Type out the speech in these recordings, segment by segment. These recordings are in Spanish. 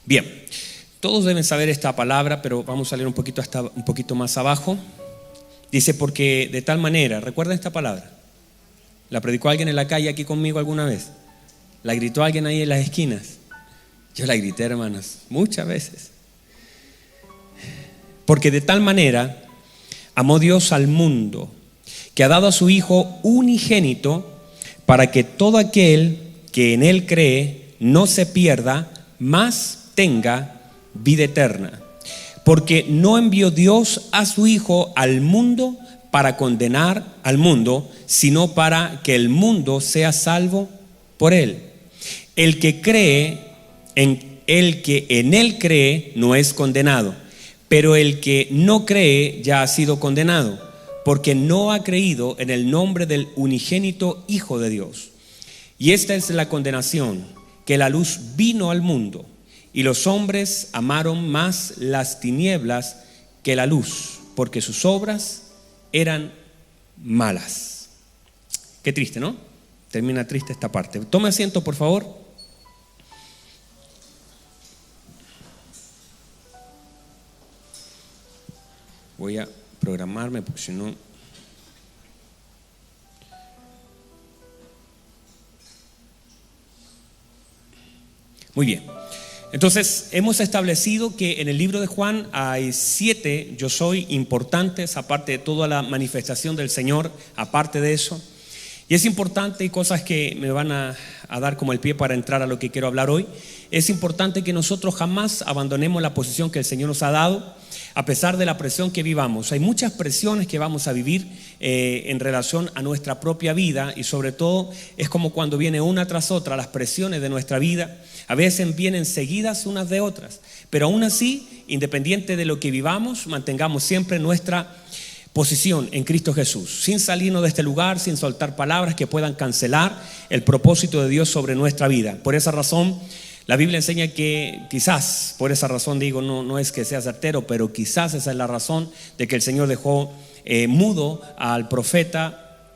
Bien, todos deben saber esta palabra, pero vamos a leer un poquito más abajo. Dice, porque de tal manera, ¿recuerdan esta palabra? ¿La predicó alguien en la calle aquí conmigo alguna vez? ¿La gritó alguien ahí en las esquinas? Yo la grité, hermanos, muchas veces. Porque de tal manera amó Dios al mundo, que ha dado a su Hijo unigénito, para que todo aquel que en Él cree no se pierda, mas tenga vida eterna. Porque no envió Dios a su Hijo al mundo para condenar al mundo, sino para que el mundo sea salvo por Él. El que en Él cree no es condenado, pero el que no cree ya ha sido condenado, porque no ha creído en el nombre del unigénito Hijo de Dios. Y esta es la condenación, que la luz vino al mundo, y los hombres amaron más las tinieblas que la luz, porque sus obras eran malas. Qué triste, ¿no? Termina triste esta parte. Tome asiento, por favor. Voy a programarme porque si no... Muy bien. Entonces, hemos establecido que en el libro de Juan hay 7 yo soy importantes, aparte de toda la manifestación del Señor, aparte de eso. Y es importante, y cosas que me van a dar como el pie para entrar a lo que quiero hablar hoy. Es importante que nosotros jamás abandonemos la posición que el Señor nos ha dado, a pesar de la presión que vivamos. Hay muchas presiones que vamos a vivir en relación a nuestra propia vida, y sobre todo es como cuando viene una tras otra las presiones de nuestra vida. A veces vienen seguidas unas de otras, pero aún así, independiente de lo que vivamos, mantengamos siempre nuestra posición en Cristo Jesús, sin salirnos de este lugar, sin soltar palabras que puedan cancelar el propósito de Dios sobre nuestra vida. Por esa razón, la Biblia enseña que quizás, por esa razón digo, no es que sea certero, pero quizás esa es la razón de que el Señor dejó mudo al profeta,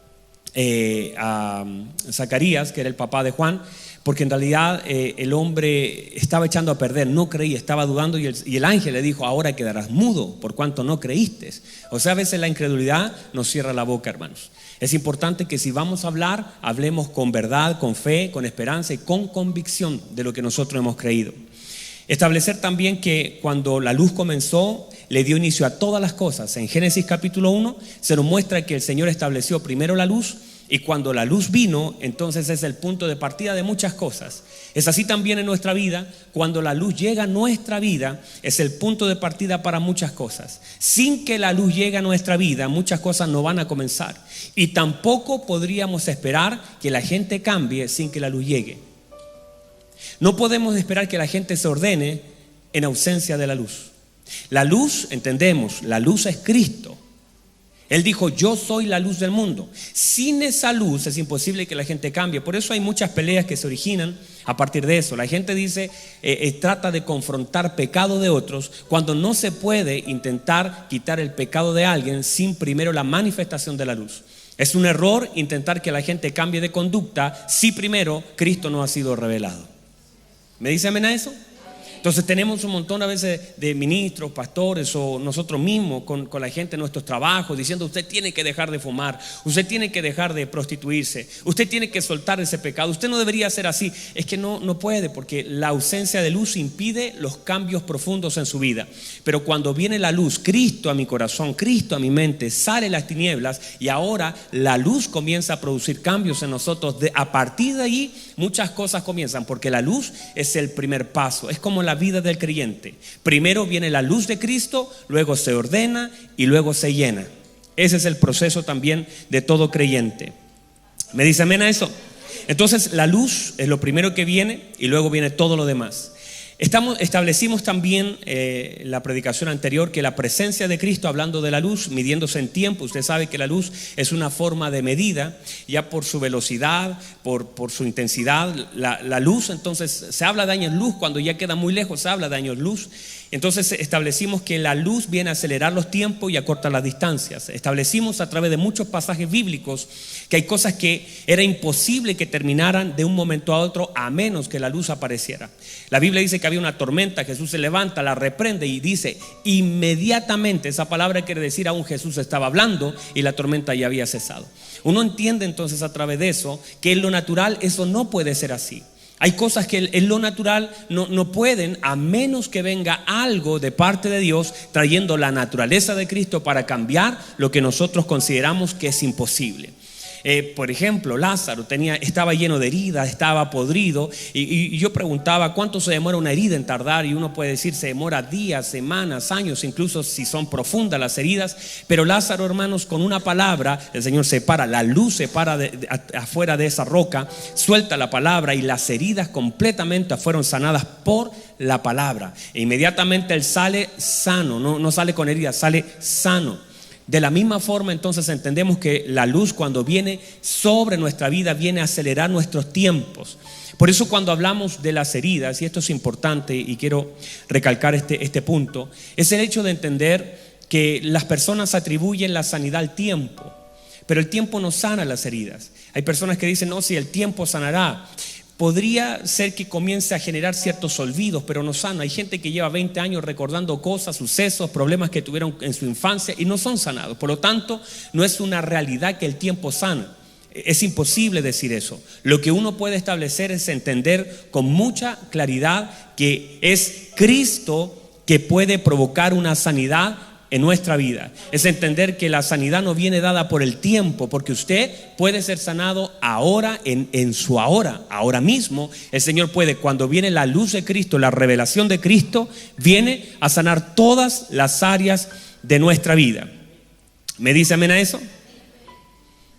a Zacarías, que era el papá de Juan, porque en realidad el hombre estaba echando a perder, no creía, estaba dudando, y el ángel le dijo: ahora quedarás mudo por cuanto no creíste. O sea, a veces la incredulidad nos cierra la boca, hermanos. Es importante que si vamos a hablar, hablemos con verdad, con fe, con esperanza y con convicción de lo que nosotros hemos creído. Establecer también que cuando la luz comenzó, le dio inicio a todas las cosas. En Génesis capítulo 1 se nos muestra que el Señor estableció primero la luz, y cuando la luz vino, entonces es el punto de partida de muchas cosas. Es así también en nuestra vida. Cuando la luz llega a nuestra vida, es el punto de partida para muchas cosas. Sin que la luz llegue a nuestra vida, muchas cosas no van a comenzar. Y tampoco podríamos esperar que la gente cambie sin que la luz llegue. No podemos esperar que la gente se ordene en ausencia de la luz. La luz, entendemos, la luz es Cristo. Él dijo: yo soy la luz del mundo. Sin esa luz es imposible que la gente cambie. Por eso hay muchas peleas que se originan a partir de eso. La gente dice, trata de confrontar pecado de otros, cuando no se puede intentar quitar el pecado de alguien sin primero la manifestación de la luz. Es un error intentar que la gente cambie de conducta si primero Cristo no ha sido revelado. ¿Me dice amén a eso? Entonces tenemos un montón a veces de ministros, pastores o nosotros mismos con la gente en nuestros trabajos diciendo: usted tiene que dejar de fumar, usted tiene que dejar de prostituirse, usted tiene que soltar ese pecado, usted no debería ser así. Es que no puede, porque la ausencia de luz impide los cambios profundos en su vida. Pero cuando viene la luz, Cristo a mi corazón, Cristo a mi mente, sale las tinieblas y ahora la luz comienza a producir cambios en nosotros. A partir de ahí muchas cosas comienzan, porque la luz es el primer paso. Es como la vida del creyente. Primero viene la luz de Cristo, luego se ordena y luego se llena. Ese es el proceso también de todo creyente. ¿Me dice amén a eso? Entonces la luz es lo primero que viene y luego viene todo lo demás. Establecimos también la predicación anterior que la presencia de Cristo, hablando de la luz, midiéndose en tiempo. Usted sabe que la luz es una forma de medida, ya por su velocidad, por su intensidad. La luz, entonces se habla de años luz, cuando ya queda muy lejos se habla de años luz. Entonces establecimos que la luz viene a acelerar los tiempos y a cortar las distancias. Establecimos a través de muchos pasajes bíblicos que hay cosas que era imposible que terminaran de un momento a otro a menos que la luz apareciera. La Biblia dice que había una tormenta, Jesús se levanta, la reprende y dice inmediatamente, esa palabra quiere decir aún Jesús estaba hablando y la tormenta ya había cesado. Uno entiende entonces a través de eso que en lo natural eso no puede ser así. Hay cosas que en lo natural no pueden, a menos que venga algo de parte de Dios trayendo la naturaleza de Cristo para cambiar lo que nosotros consideramos que es imposible. Por ejemplo, Lázaro estaba lleno de heridas, estaba podrido, y yo preguntaba cuánto se demora una herida en tardar, y uno puede decir se demora días, semanas, años, incluso si son profundas las heridas. Pero Lázaro, hermanos, con una palabra el Señor separa, la luz se para afuera de esa roca, suelta la palabra y las heridas completamente fueron sanadas por la palabra. E inmediatamente él sale sano, no sale con heridas, sale sano. De la misma forma, entonces entendemos que la luz, cuando viene sobre nuestra vida, viene a acelerar nuestros tiempos. Por eso cuando hablamos de las heridas, y esto es importante y quiero recalcar este punto, es el hecho de entender que las personas atribuyen la sanidad al tiempo, pero el tiempo no sana las heridas. Hay personas que dicen, no, si el tiempo sanará. Podría ser que comience a generar ciertos olvidos, pero no sana. Hay gente que lleva 20 años recordando cosas, sucesos, problemas que tuvieron en su infancia y no son sanados. Por lo tanto, no es una realidad que el tiempo sana. Es imposible decir eso. Lo que uno puede establecer es entender con mucha claridad que es Cristo que puede provocar una sanidad en nuestra vida. Es entender que la sanidad no viene dada por el tiempo, porque usted puede ser sanado ahora, en su ahora mismo. El Señor puede, cuando viene la luz de Cristo, la revelación de Cristo, viene a sanar todas las áreas de nuestra vida. ¿Me dice amén a eso?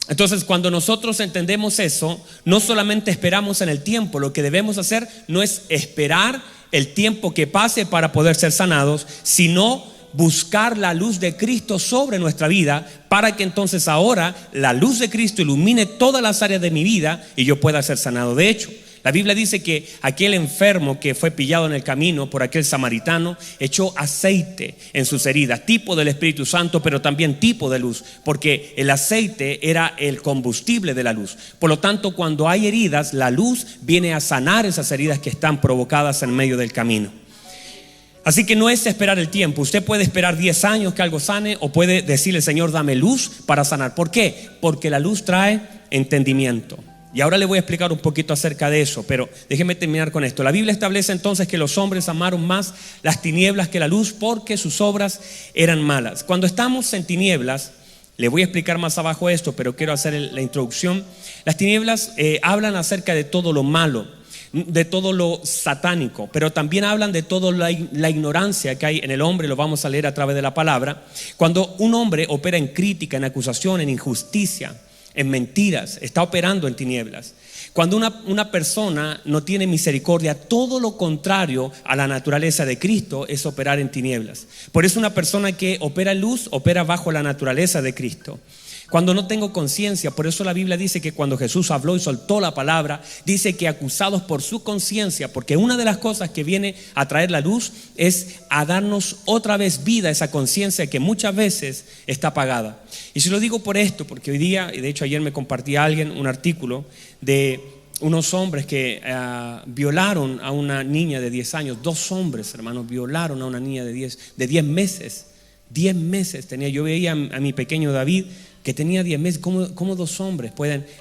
Entonces, cuando nosotros entendemos eso, no solamente esperamos en el tiempo. Lo que debemos hacer no es esperar el tiempo que pase para poder ser sanados, sino buscar la luz de Cristo sobre nuestra vida, para que entonces ahora la luz de Cristo ilumine todas las áreas de mi vida y yo pueda ser sanado. De hecho, la Biblia dice que aquel enfermo que fue pillado en el camino por aquel samaritano echó aceite en sus heridas, tipo del Espíritu Santo, pero también tipo de luz, porque el aceite era el combustible de la luz. Por lo tanto, cuando hay heridas, la luz viene a sanar esas heridas que están provocadas en medio del camino. Así que no es esperar el tiempo. Usted puede esperar 10 años que algo sane, o puede decirle, Señor, dame luz para sanar. ¿Por qué? Porque la luz trae entendimiento. Y ahora le voy a explicar un poquito acerca de eso, pero déjeme terminar con esto. La Biblia establece entonces que los hombres amaron más las tinieblas que la luz, porque sus obras eran malas. Cuando estamos en tinieblas, le voy a explicar más abajo esto, pero quiero hacer la introducción. Las tinieblas hablan acerca de todo lo malo, de todo lo satánico, pero también hablan de toda la ignorancia que hay en el hombre. Lo vamos a leer a través de la palabra. Cuando un hombre opera en crítica, en acusación, en injusticia, en mentiras, está operando en tinieblas. Cuando una persona no tiene misericordia, todo lo contrario a la naturaleza de Cristo es operar en tinieblas. Por eso una persona que opera en luz opera bajo la naturaleza de Cristo. Cuando no tengo conciencia, por eso la Biblia dice que cuando Jesús habló y soltó la palabra, dice que acusados por su conciencia, porque una de las cosas que viene a traer la luz es a darnos otra vez vida, esa conciencia que muchas veces está apagada. Y se lo digo por esto, porque hoy día, y de hecho ayer me compartía alguien un artículo de unos hombres que violaron a una niña de 10 años. 2 hombres, hermanos, violaron a una niña de 10 meses. 10 meses tenía. Yo veía a mi pequeño David, que tenía 10 meses. ¿Cómo 2 hombres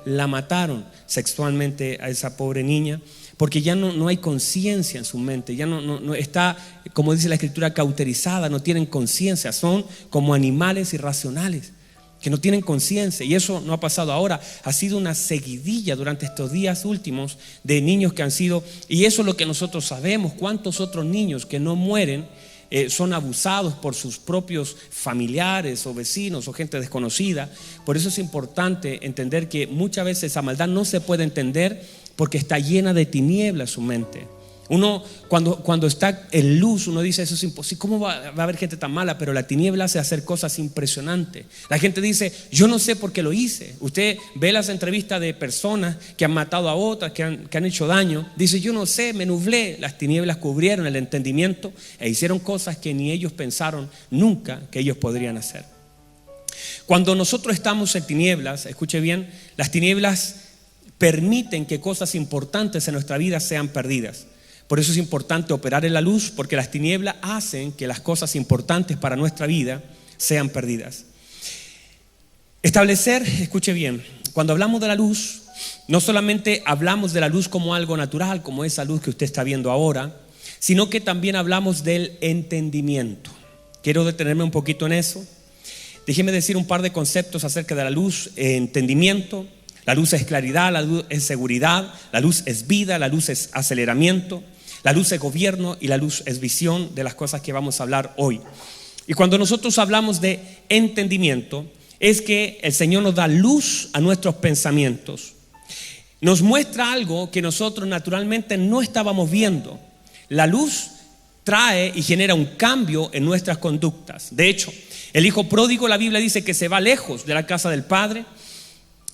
la mataron sexualmente a esa pobre niña? Porque ya no hay conciencia en su mente, ya no está, como dice la Escritura, cauterizada, no tienen conciencia, son como animales irracionales que no tienen conciencia. Y eso no ha pasado ahora, ha sido una seguidilla durante estos días últimos de niños que han sido, y eso es lo que nosotros sabemos, cuántos otros niños que no mueren son abusados por sus propios familiares o vecinos o gente desconocida. Por eso es importante entender que muchas veces esa maldad no se puede entender porque está llena de tinieblas su mente. Uno cuando está en luz, uno dice, eso es imposible, ¿cómo va a haber gente tan mala? Pero la tiniebla hace hacer cosas impresionantes. La gente dice, yo no sé por qué lo hice. Usted ve las entrevistas de personas que han matado a otras, que han hecho daño. Dice, yo no sé, me nublé. Las tinieblas cubrieron el entendimiento e hicieron cosas que ni ellos pensaron nunca que ellos podrían hacer. Cuando nosotros estamos en tinieblas, escuche bien, las tinieblas permiten que cosas importantes en nuestra vida sean perdidas. Por eso es importante operar en la luz, porque las tinieblas hacen que las cosas importantes para nuestra vida sean perdidas. Establecer, escuche bien, cuando hablamos de la luz, no solamente hablamos de la luz como algo natural, como esa luz que usted está viendo ahora, sino que también hablamos del entendimiento. Quiero detenerme un poquito en eso. Déjeme decir un par de conceptos acerca de la luz. Entendimiento. La luz es claridad, la luz es seguridad, la luz es vida, la luz es aceleramiento, la luz es gobierno y la luz es visión, de las cosas que vamos a hablar hoy. Y cuando nosotros hablamos de entendimiento, es que el Señor nos da luz a nuestros pensamientos. Nos muestra algo que nosotros naturalmente no estábamos viendo. La luz trae y genera un cambio en nuestras conductas. De hecho, el hijo pródigo, la Biblia dice que se va lejos de la casa del padre.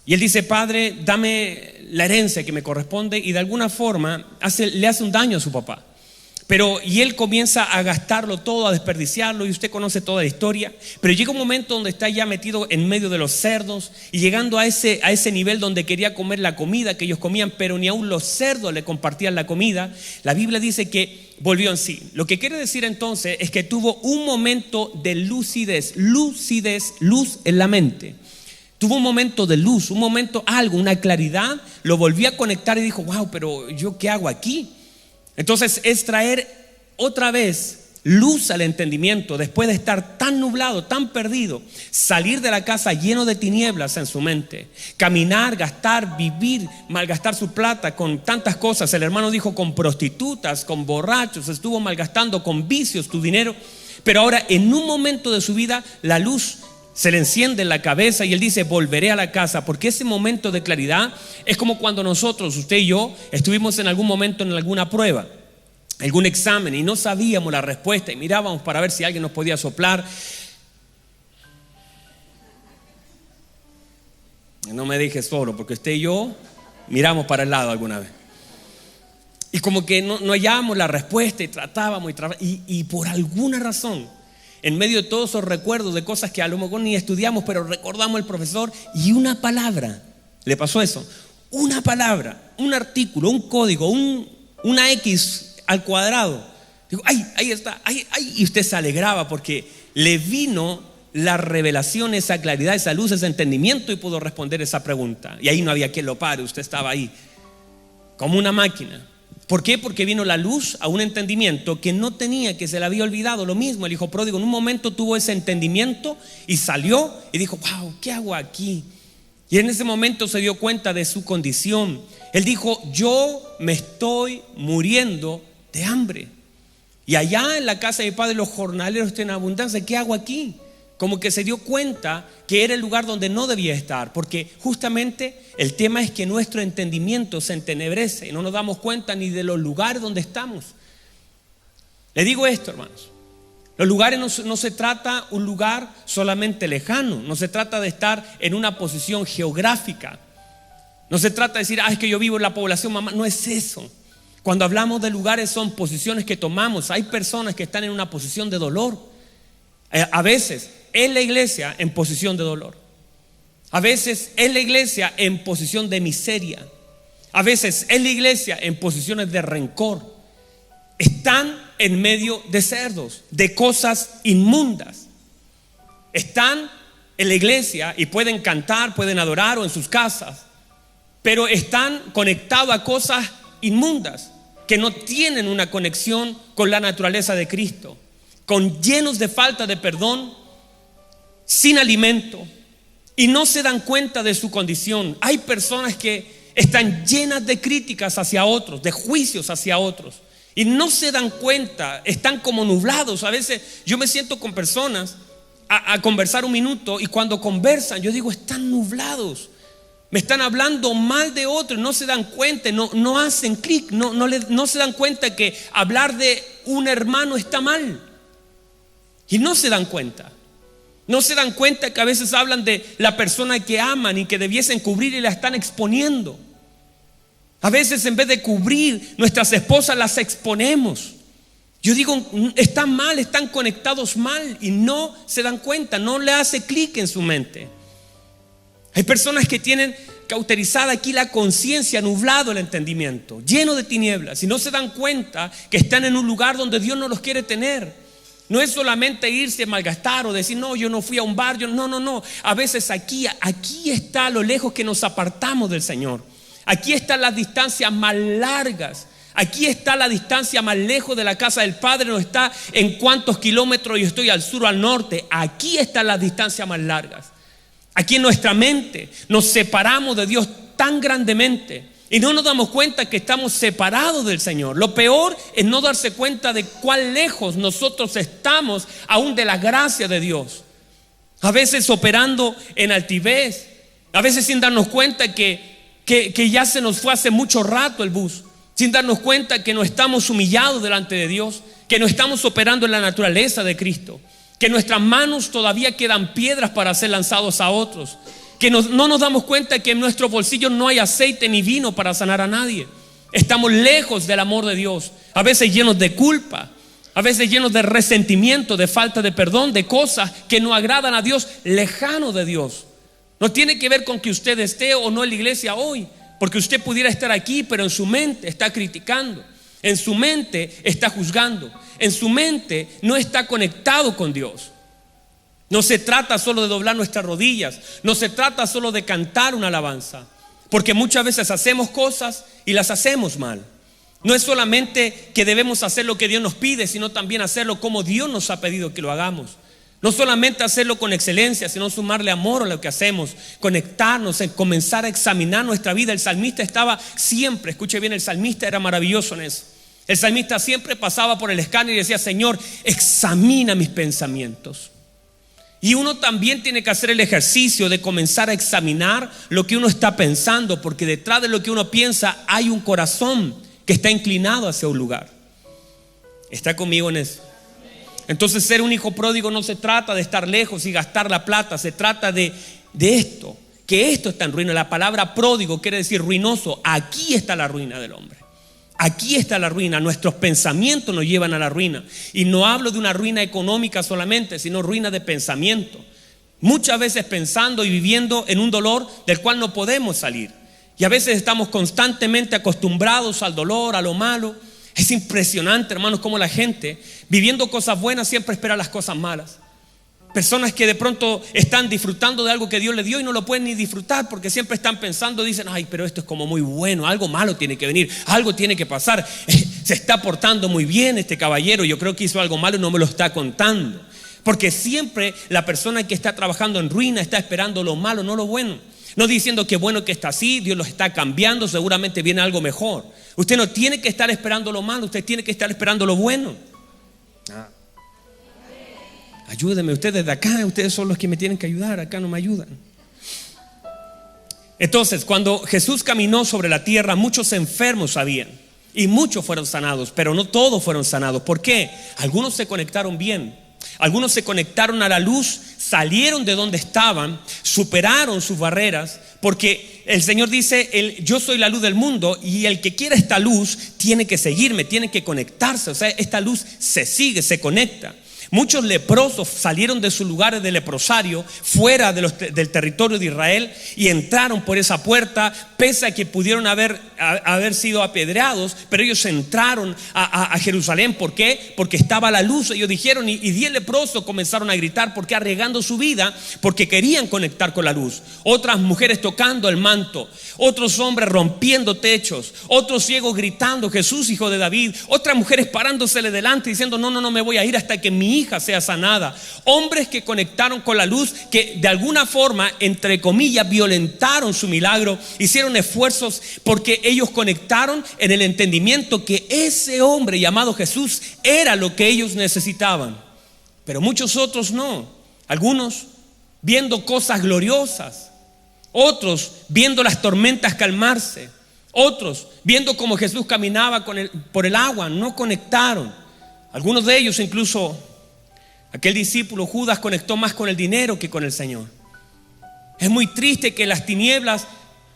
Y él dice: Padre, dame la herencia que me corresponde. Y de alguna forma le hace un daño a su papá. Y él comienza a gastarlo todo, a desperdiciarlo, y usted conoce toda la historia. Pero llega un momento donde está ya metido en medio de los cerdos, y llegando a ese nivel donde quería comer la comida que ellos comían, pero ni aún los cerdos le compartían la comida. La Biblia dice que volvió en sí. Lo que quiere decir entonces es que tuvo un momento de lucidez, luz en la mente. Tuvo un momento de luz, un momento, una claridad, lo volvió a conectar y dijo: wow, pero ¿yo qué hago aquí? Entonces es traer otra vez luz al entendimiento después de estar tan nublado, tan perdido. Salir de la casa lleno de tinieblas en su mente, caminar, gastar, vivir, malgastar su plata con tantas cosas. El hermano dijo: con prostitutas, con borrachos, estuvo malgastando con vicios tu dinero. Pero ahora, en un momento de su vida, la luz se le enciende en la cabeza y él dice: volveré a la casa. Porque ese momento de claridad es como cuando nosotros, usted y yo, estuvimos en algún momento en alguna prueba, algún examen, y no sabíamos la respuesta y mirábamos para ver si alguien nos podía soplar. No me deje solo, porque usted y yo miramos para el lado alguna vez. Y como que no hallábamos la respuesta y tratábamos y por alguna razón, en medio de todos esos recuerdos de cosas que a lo mejor ni estudiamos, pero recordamos el profesor, y una palabra, ¿le pasó eso? Una palabra, un artículo, un código, una X al cuadrado. Digo: ¡ay, ahí está! ¡Ay! Y usted se alegraba porque le vino la revelación, esa claridad, esa luz, ese entendimiento, y pudo responder esa pregunta. Y ahí no había quien lo pare, usted estaba ahí como una máquina. ¿Por qué? Porque vino la luz a un entendimiento que no tenía, que se le había olvidado. Lo mismo el hijo pródigo, en un momento tuvo ese entendimiento y salió y dijo: wow, ¿qué hago aquí? Y en ese momento se dio cuenta de su condición. Él dijo: yo me estoy muriendo de hambre, y allá en la casa de mi padre los jornaleros están en abundancia. ¿Qué hago aquí? Como que se dio cuenta que era el lugar donde no debía estar, porque justamente el tema es que nuestro entendimiento se entenebrece y no nos damos cuenta ni de los lugares donde estamos. Le digo esto, hermanos: los lugares no se trata un lugar solamente lejano, no se trata de estar en una posición geográfica, no se trata de decir: es que yo vivo en la población mamá. No es eso. Cuando hablamos de lugares, son posiciones que tomamos. Hay personas que están en una posición de dolor, a veces en la iglesia en posición de dolor, a veces en la iglesia en posición de miseria, a veces en la iglesia en posiciones de rencor. Están en medio de cerdos, de cosas inmundas. Están en la iglesia y pueden cantar, pueden adorar, o en sus casas, pero están conectados a cosas inmundas que no tienen una conexión con la naturaleza de Cristo, llenos de falta de perdón, sin alimento, y no se dan cuenta de su condición. Hay personas que están llenas de críticas hacia otros, de juicios hacia otros, y no se dan cuenta, están como nublados. A veces yo me siento con personas a conversar un minuto, y cuando conversan yo digo: están nublados, me están hablando mal de otros, no se dan cuenta, no hacen clic, no se dan cuenta que hablar de un hermano está mal, y no se dan cuenta. No se dan cuenta que a veces hablan de la persona que aman y que debiesen cubrir, y la están exponiendo. A veces, en vez de cubrir nuestras esposas, las exponemos. Yo digo: están mal, están conectados mal, y no se dan cuenta, no le hace clic en su mente. Hay personas que tienen cauterizada aquí la conciencia, nublado el entendimiento, lleno de tinieblas, y no se dan cuenta que están en un lugar donde Dios no los quiere tener. No es solamente irse a malgastar o decir, no, yo no fui a un bar, no. A veces aquí está lo lejos que nos apartamos del Señor. Aquí están las distancias más largas. Aquí está la distancia más lejos de la casa del Padre. No está en cuántos kilómetros yo estoy al sur o al norte. Aquí están las distancias más largas. Aquí en nuestra mente nos separamos de Dios tan grandemente y no nos damos cuenta que estamos separados del Señor. Lo peor es no darse cuenta de cuán lejos nosotros estamos aún de la gracia de Dios. A veces operando en altivez, a veces sin darnos cuenta que ya se nos fue hace mucho rato el bus, sin darnos cuenta que no estamos humillados delante de Dios, que no estamos operando en la naturaleza de Cristo, que en nuestras manos todavía quedan piedras para ser lanzados a otros, que no nos damos cuenta que en nuestros bolsillos no hay aceite ni vino para sanar a nadie. Estamos lejos del amor de Dios, a veces llenos de culpa, a veces llenos de resentimiento, de falta de perdón, de cosas que no agradan a Dios, lejano de Dios. No tiene que ver con que usted esté o no en la iglesia hoy, porque usted pudiera estar aquí, pero en su mente está criticando, en su mente está juzgando, en su mente no está conectado con Dios. No se trata solo de doblar nuestras rodillas, no se trata solo de cantar una alabanza, porque muchas veces hacemos cosas y las hacemos mal. No es solamente que debemos hacer lo que Dios nos pide, sino también hacerlo como Dios nos ha pedido que lo hagamos. No solamente hacerlo con excelencia, sino sumarle amor a lo que hacemos, conectarnos, comenzar a examinar nuestra vida. El salmista estaba siempre, escuche bien, el salmista era maravilloso en eso. El salmista siempre pasaba por el escáner y decía, Señor, examina mis pensamientos. Y uno también tiene que hacer el ejercicio de comenzar a examinar lo que uno está pensando, porque detrás de lo que uno piensa hay un corazón que está inclinado hacia un lugar. ¿Está conmigo en eso? Entonces ser un hijo pródigo no se trata de estar lejos y gastar la plata, se trata de esto, que esto está en ruina. La palabra pródigo quiere decir ruinoso. Aquí está la ruina del hombre. Aquí está la ruina. Nuestros pensamientos nos llevan a la ruina. Y no hablo de una ruina económica solamente, sino ruina de pensamiento. Muchas veces pensando y viviendo en un dolor del cual no podemos salir. Y a veces estamos constantemente acostumbrados al dolor, a lo malo. Es impresionante, hermanos, cómo la gente viviendo cosas buenas siempre espera las cosas malas. Personas que de pronto están disfrutando de algo que Dios les dio y no lo pueden ni disfrutar porque siempre están pensando, dicen, ay, pero esto es como muy bueno, algo malo tiene que venir, algo tiene que pasar. Se está portando muy bien este caballero, yo creo que hizo algo malo y no me lo está contando. Porque siempre la persona que está trabajando en ruina está esperando lo malo, no lo bueno. No diciendo que bueno que está así, Dios lo está cambiando, seguramente viene algo mejor. Usted no tiene que estar esperando lo malo, usted tiene que estar esperando lo bueno. Ayúdenme, ustedes de acá, ustedes son los que me tienen que ayudar, acá no me ayudan. Entonces, cuando Jesús caminó sobre la tierra, muchos enfermos habían y muchos fueron sanados, pero no todos fueron sanados. ¿Por qué? Algunos se conectaron bien, algunos se conectaron a la luz, salieron de donde estaban, superaron sus barreras, porque el Señor dice, yo soy la luz del mundo y el que quiera esta luz tiene que seguirme, tiene que conectarse. O sea, esta luz se sigue, se conecta. Muchos leprosos salieron de sus lugares de leprosario fuera del territorio de Israel y entraron por esa puerta, pese a que pudieron haber sido apedreados, pero ellos entraron a Jerusalén. ¿Por qué? Porque estaba la luz. Ellos dijeron, y 10 leprosos comenzaron a gritar, porque arriesgando su vida, porque querían conectar con la luz. Otras mujeres tocando el manto, otros hombres rompiendo techos, otros ciegos gritando, Jesús, hijo de David, otras mujeres parándosele delante diciendo, no me voy a ir hasta que mi hija sea sanada. Hombres que conectaron con la luz, que de alguna forma, entre comillas, violentaron su milagro, hicieron esfuerzos porque ellos conectaron en el entendimiento que ese hombre llamado Jesús era lo que ellos necesitaban. Pero muchos otros no. Algunos viendo cosas gloriosas, otros viendo las tormentas calmarse, otros viendo cómo Jesús caminaba por el agua, no conectaron. Algunos de ellos incluso, aquel discípulo Judas conectó más con el dinero que con el Señor. Es muy triste que las tinieblas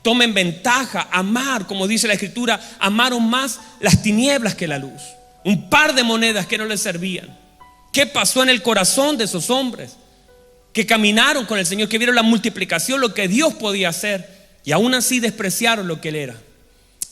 tomen ventaja. Amar, como dice la Escritura, amaron más las tinieblas que la luz. Un par de monedas que no les servían. ¿Qué pasó en el corazón de esos hombres que caminaron con el Señor, que vieron la multiplicación, lo que Dios podía hacer? y aún así despreciaron lo que Él era.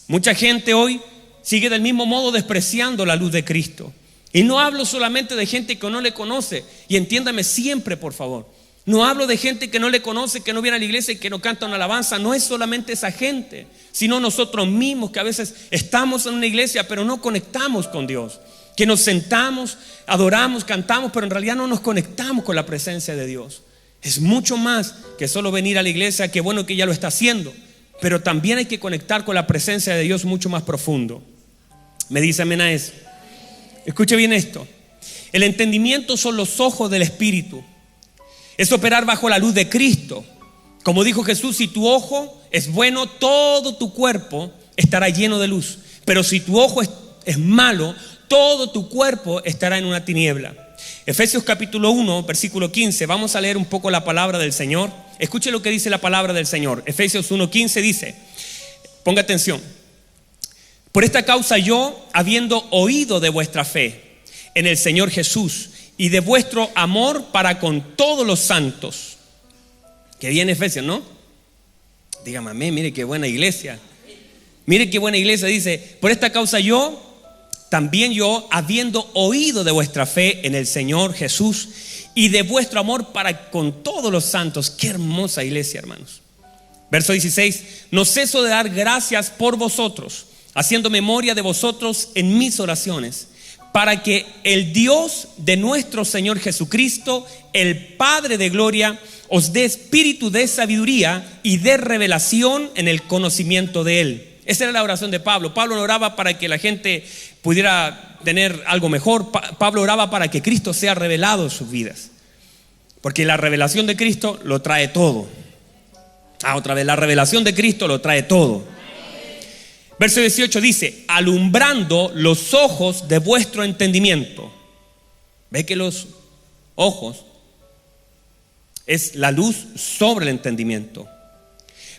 Mucha gente hoy sigue del mismo modo despreciando la luz de Cristo. Y no hablo solamente de gente que no le conoce, y entiéndame siempre, por favor. No hablo de gente que no le conoce, que no viene a la iglesia y que no canta una alabanza. No es solamente esa gente, sino nosotros mismos que a veces estamos en una iglesia pero no conectamos con Dios. Que nos sentamos, adoramos, cantamos, pero en realidad no nos conectamos con la presencia de Dios. Es mucho más que solo venir a la iglesia. Qué bueno que ya lo está haciendo, pero también hay que conectar con la presencia de Dios mucho más profundo. ¿Me dice amén a eso? Escuche bien esto. El entendimiento son los ojos del Espíritu. Es operar bajo la luz de Cristo. Como dijo Jesús, si tu ojo es bueno, todo tu cuerpo estará lleno de luz. Pero si tu ojo es malo, todo tu cuerpo estará en una tiniebla. Efesios capítulo 1, versículo 15. Vamos a leer un poco la palabra del Señor. Escuche lo que dice la palabra del Señor. Efesios 1:15 dice, ponga atención: por esta causa yo, habiendo oído de vuestra fe en el Señor Jesús y de vuestro amor para con todos los santos. Qué bien Efesios, ¿no? Dígame amén, mire qué buena iglesia. Mire qué buena iglesia, dice, por esta causa yo, también yo, habiendo oído de vuestra fe en el Señor Jesús y de vuestro amor para con todos los santos. Qué hermosa iglesia, hermanos. Verso 16, no ceso de dar gracias por vosotros, haciendo memoria de vosotros en mis oraciones, para que el Dios de nuestro Señor Jesucristo, el Padre de gloria, os dé espíritu de sabiduría y de revelación en el conocimiento de Él. Esa era la oración de Pablo. Pablo oraba para que la gente pudiera tener algo mejor. Pablo oraba para que Cristo sea revelado en sus vidas, porque la revelación de Cristo lo trae todo. Otra vez, la revelación de Cristo lo trae todo. Verso 18 dice, alumbrando los ojos de vuestro entendimiento. Ve que los ojos es la luz sobre el entendimiento,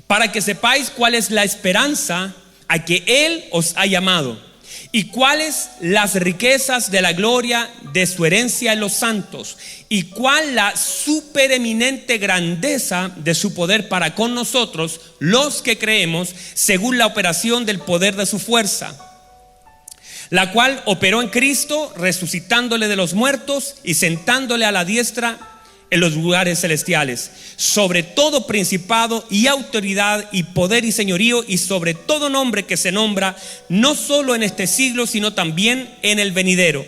para que sepáis cuál es la esperanza a que Él os ha llamado y cuáles las riquezas de la gloria de su herencia en los santos y cuál la supereminente grandeza de su poder para con nosotros los que creemos, según la operación del poder de su fuerza, la cual operó en Cristo, resucitándole de los muertos y sentándole a la diestra en los lugares celestiales, sobre todo principado y autoridad y poder y señorío, y sobre todo nombre que se nombra, no solo en este siglo, sino también en el venidero.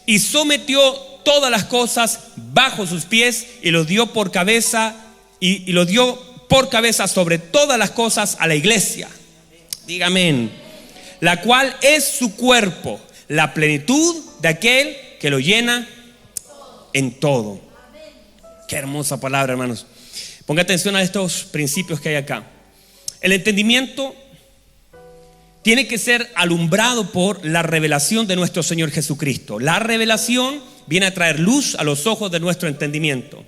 Y sometió todas las cosas bajo sus pies y lo dio por cabeza, y lo dio por cabeza sobre todas las cosas a la iglesia. Dígame, la cual es su cuerpo, la plenitud de aquel que lo llena en todo. Qué hermosa palabra, hermanos. Ponga atención a estos principios que hay acá. El entendimiento tiene que ser alumbrado por la revelación de nuestro Señor Jesucristo. La revelación viene a traer luz a los ojos de nuestro entendimiento.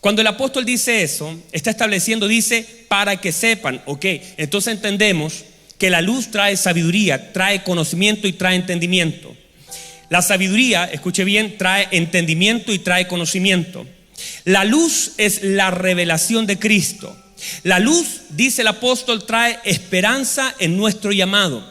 Cuando el apóstol dice eso, está estableciendo, dice, para que sepan. Ok, entonces entendemos que la luz trae sabiduría, trae conocimiento y trae entendimiento. La sabiduría, escuche bien, trae entendimiento y trae conocimiento. La luz es la revelación de Cristo. La luz, dice el apóstol, trae esperanza en nuestro llamado.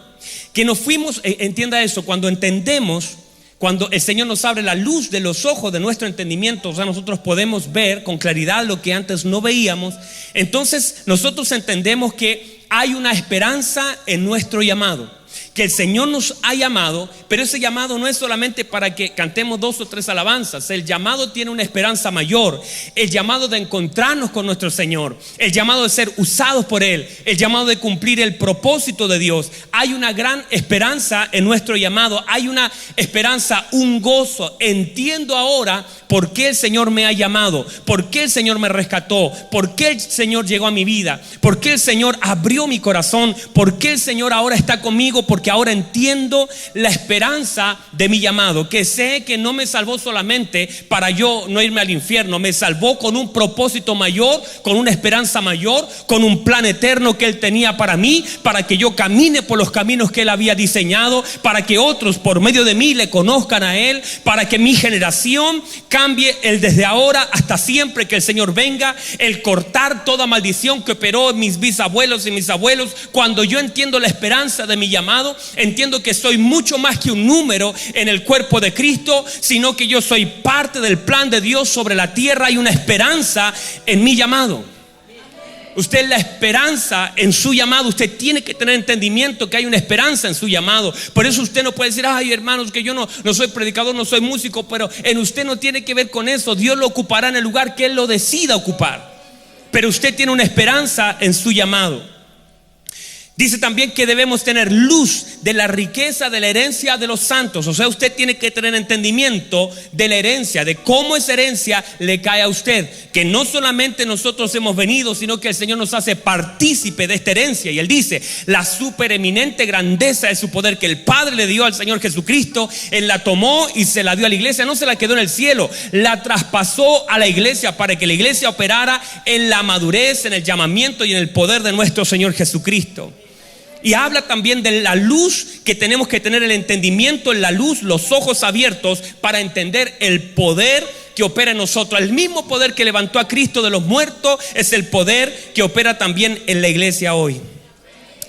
Que nos fuimos, entienda eso, cuando entendemos, cuando el Señor nos abre la luz de los ojos de nuestro entendimiento, o sea, nosotros podemos ver con claridad lo que antes no veíamos. Entonces nosotros entendemos que hay una esperanza en nuestro llamado, que el Señor nos ha llamado, pero ese llamado no es solamente para que cantemos 2 o 3 alabanzas. El llamado tiene una esperanza mayor, el llamado de encontrarnos con nuestro Señor, el llamado de ser usados por Él, el llamado de cumplir el propósito de Dios. Hay una gran esperanza en nuestro llamado, hay una esperanza, un gozo. Entiendo ahora por qué el Señor me ha llamado, por qué el Señor me rescató, por qué el Señor llegó a mi vida, por qué el Señor abrió mi corazón, por qué el Señor ahora está conmigo, porque que ahora entiendo la esperanza de mi llamado, que sé que no me salvó solamente para yo no irme al infierno, me salvó con un propósito mayor, con una esperanza mayor, con un plan eterno que Él tenía para mí, para que yo camine por los caminos que Él había diseñado, para que otros por medio de mí le conozcan a Él, para que mi generación cambie el desde ahora hasta siempre que el Señor venga, el cortar toda maldición que operó en mis bisabuelos y mis abuelos. Cuando yo entiendo la esperanza de mi llamado, entiendo que soy mucho más que un número en el cuerpo de Cristo, sino que yo soy parte del plan de Dios sobre la tierra. Hay una esperanza en mi llamado. Usted, la esperanza en su llamado, usted tiene que tener entendimiento que hay una esperanza en su llamado. Por eso usted no puede decir: ay, hermanos, que yo no soy predicador, no soy músico. Pero en usted no tiene que ver con eso. Dios lo ocupará en el lugar que Él lo decida ocupar. Pero usted tiene una esperanza en su llamado. Dice también que debemos tener luz de la riqueza de la herencia de los santos. O sea, usted tiene que tener entendimiento de la herencia, de cómo esa herencia le cae a usted. Que no solamente nosotros hemos venido, sino que el Señor nos hace partícipe de esta herencia. Y Él dice: la supereminente grandeza de su poder que el Padre le dio al Señor Jesucristo, Él la tomó y se la dio a la iglesia. No se la quedó en el cielo, la traspasó a la iglesia para que la iglesia operara en la madurez, en el llamamiento y en el poder de nuestro Señor Jesucristo. Y habla también de la luz, que tenemos que tener el entendimiento en la luz, los ojos abiertos para entender el poder que opera en nosotros. El mismo poder que levantó a Cristo de los muertos es el poder que opera también en la iglesia hoy.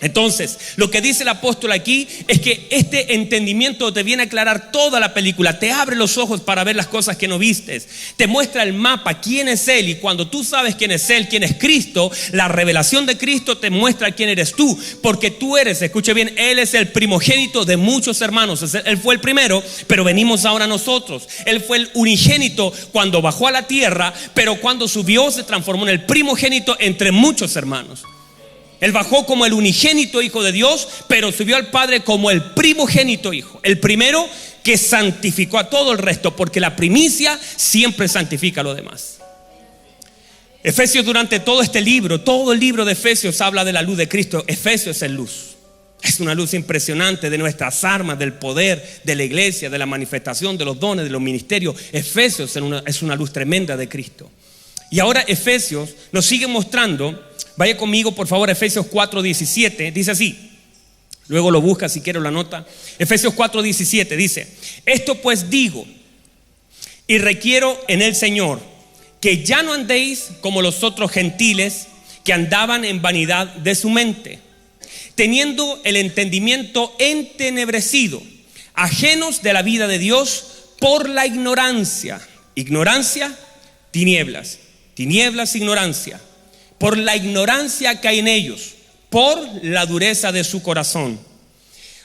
Entonces, lo que dice el apóstol aquí es que este entendimiento te viene a aclarar toda la película, te abre los ojos para ver las cosas que no vistes, te muestra el mapa, quién es Él. Y cuando tú sabes quién es Él, quién es Cristo, la revelación de Cristo te muestra quién eres tú. Porque tú eres, escuche bien, Él es el primogénito de muchos hermanos. Él fue el primero, pero venimos ahora nosotros. Él fue el unigénito cuando bajó a la tierra, pero cuando subió se transformó en el primogénito entre muchos hermanos. Él bajó como el unigénito Hijo de Dios, pero subió al Padre como el primogénito Hijo. El primero que santificó a todo el resto, porque la primicia siempre santifica a los demás. Efesios, durante todo este libro, todo el libro de Efesios habla de la luz de Cristo. Efesios es luz. Es una luz impresionante de nuestras armas, del poder de la iglesia, de la manifestación, de los dones, de los ministerios. Efesios es una luz tremenda de Cristo. Y ahora Efesios nos sigue mostrando. Vaya conmigo por favor a Efesios 4:17, dice así. Luego lo busca si quiere, la nota. Efesios 4:17 dice: esto pues digo y requiero en el Señor, que ya no andéis como los otros gentiles que andaban en vanidad de su mente, teniendo el entendimiento entenebrecido, ajenos de la vida de Dios por la ignorancia. Ignorancia, tinieblas, tinieblas, ignorancia. Por la ignorancia que hay en ellos, por la dureza de su corazón,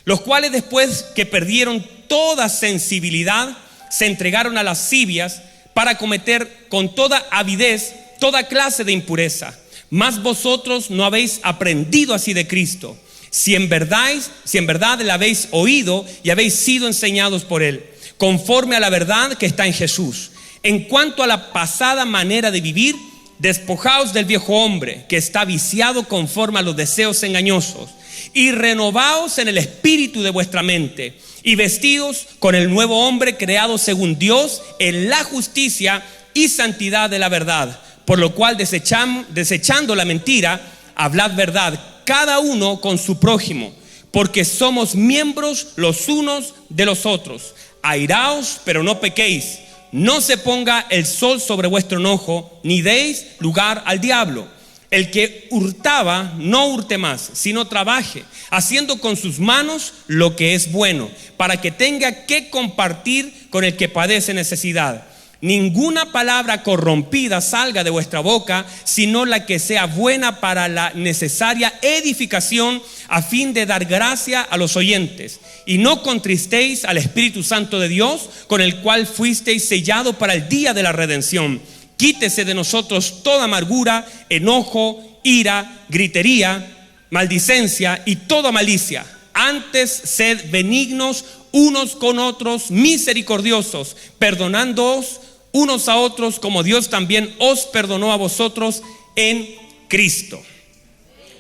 los cuales después que perdieron toda sensibilidad, se entregaron a lascivias para cometer con toda avidez toda clase de impureza. Mas vosotros no habéis aprendido así de Cristo, si en verdad le habéis oído y habéis sido enseñados por Él, conforme a la verdad que está en Jesús. En cuanto a la pasada manera de vivir, despojaos del viejo hombre que está viciado conforme a los deseos engañosos, y renovaos en el espíritu de vuestra mente, y vestidos con el nuevo hombre creado según Dios en la justicia y santidad de la verdad. Por lo cual, desechando la mentira, hablad verdad, cada uno con su prójimo, porque somos miembros los unos de los otros. Airaos, pero no pequéis. No se ponga el sol sobre vuestro enojo, ni deis lugar al diablo. El que hurtaba, no hurte más, sino trabaje, haciendo con sus manos lo que es bueno, para que tenga que compartir con el que padece necesidad. Ninguna palabra corrompida salga de vuestra boca, sino la que sea buena para la necesaria edificación, a fin de dar gracia a los oyentes. Y no contristéis al Espíritu Santo de Dios, con el cual fuisteis sellados para el día de la redención. Quítese de nosotros toda amargura, enojo, ira, gritería, maldicencia y toda malicia. Antes sed benignos unos con otros, misericordiosos, perdonándoos unos a otros, como Dios también os perdonó a vosotros en Cristo.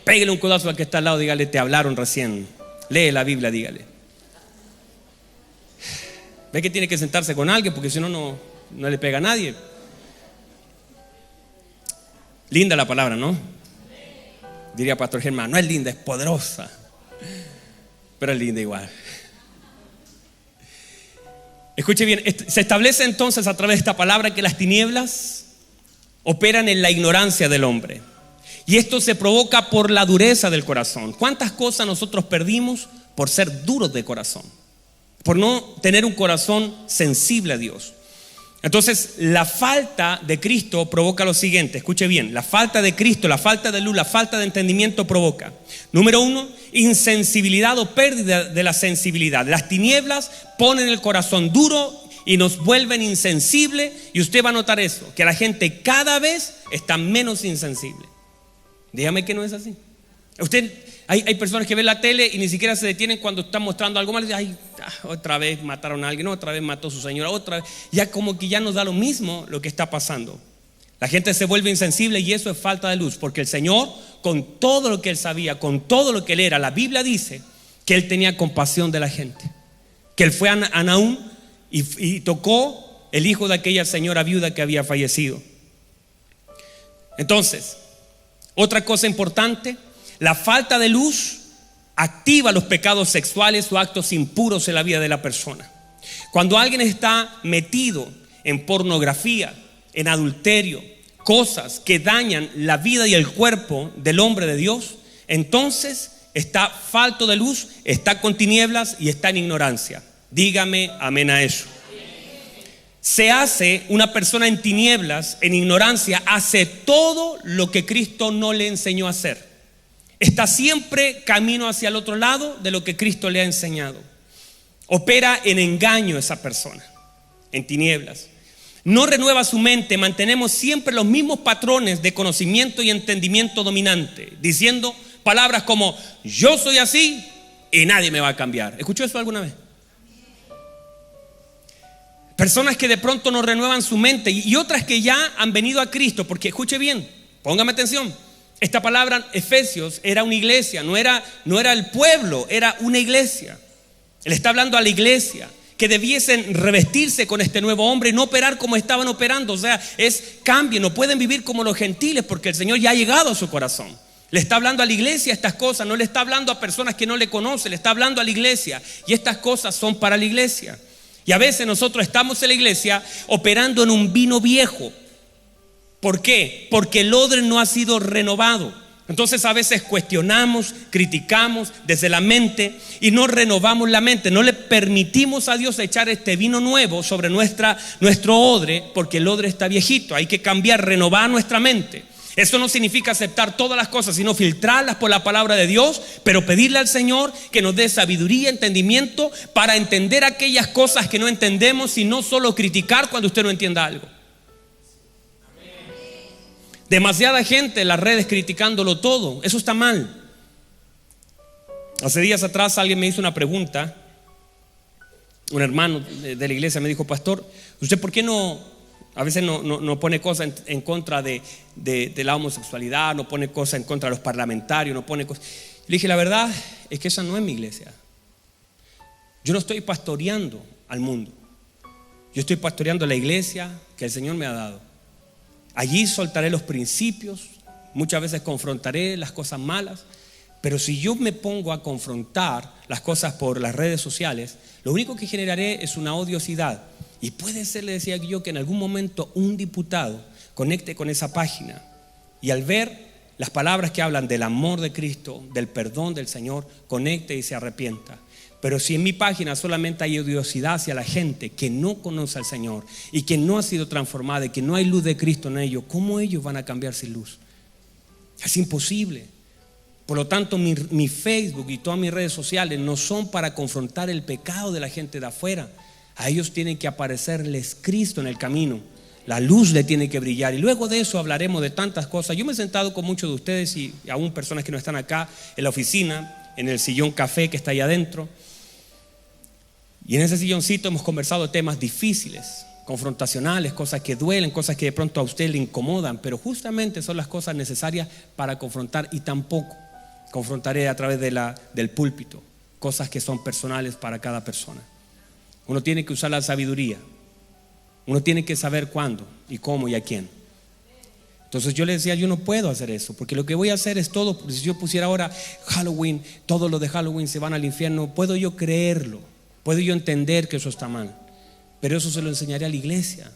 Pégale un codazo al que está al lado, dígale: te hablaron recién. lee la Biblia, dígale. Ve que tiene que sentarse con alguien porque si no, no le pega a nadie. Linda la palabra, ¿no? Diría Pastor Germán, no es linda, es poderosa. Pero es linda igual. Escuche bien, se establece entonces a través de esta palabra que las tinieblas operan en la ignorancia del hombre. Y esto se provoca por la dureza del corazón. ¿Cuántas cosas nosotros perdimos por ser duros de corazón? Por no tener un corazón sensible a Dios. Entonces, la falta de Cristo provoca lo siguiente. Escuche bien, la falta de Cristo, la falta de luz, la falta de entendimiento provoca. Número 1, insensibilidad o pérdida de la sensibilidad. Las tinieblas ponen el corazón duro y nos vuelven insensibles. Y usted va a notar eso, que la gente cada vez está menos insensible. Dígame que no es así. Hay personas que ven la tele y ni siquiera se detienen cuando están mostrando algo mal. Ay, otra vez mataron a alguien, otra vez mató a su señora, otra vez. Ya como que ya nos da lo mismo lo que está pasando. La gente se vuelve insensible y eso es falta de luz. Porque el Señor, con todo lo que Él sabía, con todo lo que Él era, la Biblia dice que Él tenía compasión de la gente. Que Él fue a Naúm y tocó el hijo de aquella señora viuda que había fallecido. Entonces, otra cosa importante, la falta de luz activa los pecados sexuales o actos impuros en la vida de la persona. Cuando alguien está metido en pornografía, en adulterio, cosas que dañan la vida y el cuerpo del hombre de Dios, entonces está falto de luz, está con tinieblas y está en ignorancia. Dígame amén a eso. Se hace una persona en tinieblas, en ignorancia, hace todo lo que Cristo no le enseñó a hacer. Está siempre camino hacia el otro lado de lo que Cristo le ha enseñado. Opera en engaño esa persona, en tinieblas. No renueva su mente, mantenemos siempre los mismos patrones de conocimiento y entendimiento dominante, diciendo palabras como yo soy así y nadie me va a cambiar. ¿Escuchó eso alguna vez? Personas que de pronto no renuevan su mente y otras que ya han venido a Cristo, porque escuche bien, póngame atención. Esta palabra Efesios era una iglesia, no era el pueblo, era una iglesia. Él está hablando a la iglesia que debiesen revestirse con este nuevo hombre y no operar como estaban operando. O sea, es cambio, no pueden vivir como los gentiles porque el Señor ya ha llegado a su corazón. Le está hablando a la iglesia estas cosas, no le está hablando a personas que no le conocen, le está hablando a la iglesia y estas cosas son para la iglesia. Y a veces nosotros estamos en la iglesia operando en un vino viejo. ¿Por qué? Porque el odre no ha sido renovado. Entonces a veces cuestionamos, criticamos desde la mente y no renovamos la mente. No le permitimos a Dios echar este vino nuevo sobre nuestro odre porque el odre está viejito. Hay que cambiar, renovar nuestra mente. Eso no significa aceptar todas las cosas, sino filtrarlas por la palabra de Dios, pero pedirle al Señor que nos dé sabiduría, entendimiento para entender aquellas cosas que no entendemos y no solo criticar cuando usted no entienda algo. Demasiada gente en las redes criticándolo todo, eso está mal. Hace días atrás alguien me hizo una pregunta, un hermano de la iglesia me dijo: pastor, ¿usted por qué a veces no pone cosas en contra de la homosexualidad, no pone cosas en contra de los parlamentarios, no pone cosas? Le dije: la verdad es que esa no es mi iglesia. Yo no estoy pastoreando al mundo, yo estoy pastoreando la iglesia que el Señor me ha dado. Allí soltaré los principios, muchas veces confrontaré las cosas malas, pero si yo me pongo a confrontar las cosas por las redes sociales, lo único que generaré es una odiosidad. Y puede ser, le decía yo, que en algún momento un diputado conecte con esa página y al ver las palabras que hablan del amor de Cristo, del perdón del Señor, conecte y se arrepienta. Pero si en mi página solamente hay odiosidad hacia la gente que no conoce al Señor y que no ha sido transformada y que no hay luz de Cristo en ellos, ¿cómo ellos van a cambiar sin luz? Es imposible. Por lo tanto, mi Facebook y todas mis redes sociales no son para confrontar el pecado de la gente de afuera. A ellos tiene que aparecerles Cristo en el camino. La luz le tiene que brillar. Y luego de eso hablaremos de tantas cosas. Yo me he sentado con muchos de ustedes y aún personas que no están acá en la oficina, en el sillón café que está ahí adentro. Y en ese silloncito hemos conversado temas difíciles, confrontacionales, cosas que duelen, cosas que de pronto a usted le incomodan. Pero justamente son las cosas necesarias para confrontar. Y tampoco confrontaré a través del púlpito. cosas que son personales para cada persona. Uno tiene que usar la sabiduría. Uno tiene que saber cuándo y cómo y a quién. Entonces yo le decía, yo no puedo hacer eso, porque lo que voy a hacer es todo. Si yo pusiera ahora Halloween, todos los de Halloween se van al infierno, puedo yo creerlo, puedo yo entender que eso está mal, pero eso se lo enseñaré a la iglesia,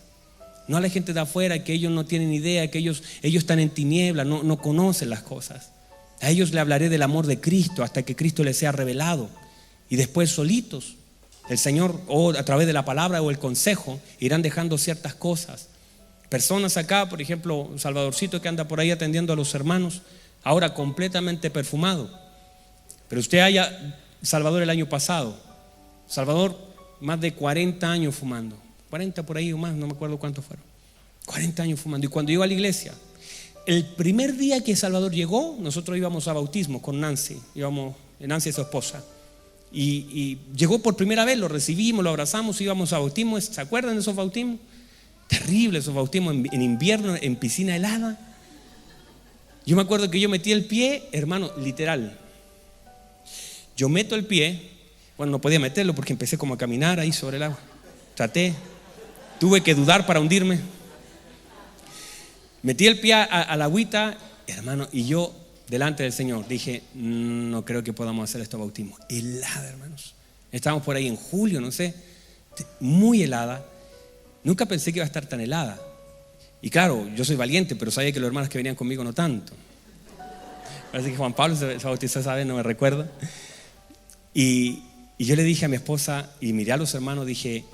no a la gente de afuera, que ellos no tienen idea, que ellos están en tinieblas, no conocen las cosas. A ellos le hablaré del amor de Cristo hasta que Cristo les sea revelado, y después solitos el Señor, o a través de la palabra o el consejo, irán dejando ciertas cosas. Personas acá, por ejemplo, Salvadorcito, que anda por ahí atendiendo a los hermanos, ahora completamente perfumado. Pero usted haya Salvador el año pasado, Salvador más de 40 años fumando, 40 por ahí o más, no me acuerdo cuántos fueron, 40 años fumando. Y cuando llegó a la iglesia, el primer día que Salvador llegó, nosotros íbamos a bautismo con Nancy, Nancy es su esposa, y llegó por primera vez, lo recibimos, lo abrazamos, íbamos a bautismo. ¿Se acuerdan de esos bautismos? Terrible esos bautismos en invierno, en piscina helada. Yo me acuerdo que yo metí el pie, hermano, literal. Yo meto el pie, bueno, no podía meterlo porque empecé como a caminar ahí sobre el agua. Tuve que dudar para hundirme. Metí el pie a la agüita, hermano, y yo delante del Señor dije, no creo que podamos hacer este bautismo. Helada, hermanos. Estábamos por ahí en julio, no sé, muy helada. Nunca pensé que iba a estar tan helada. Y claro, yo soy valiente, pero sabía que los hermanos que venían conmigo no tanto. Parece que Juan Pablo se bautizó esa vez, no me recuerdo. Y yo le dije a mi esposa, y miré a los hermanos, dije,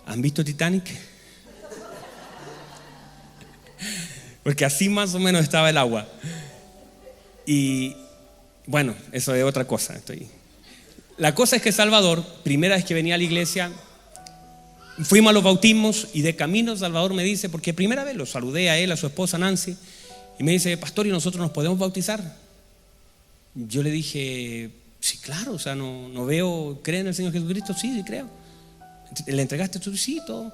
¿han visto Titanic? Porque así más o menos estaba el agua. Y bueno, eso es otra cosa. La cosa es que Salvador, primera vez que venía a la iglesia, fuimos a los bautismos, y de camino Salvador me dice, porque primera vez lo saludé a él, a su esposa Nancy, y me dice, pastor, ¿y nosotros nos podemos bautizar? Yo le dije, sí, claro, o sea, no veo, ¿creen en el Señor Jesucristo? Sí, creo. ¿Le entregaste tú? Sí, todo.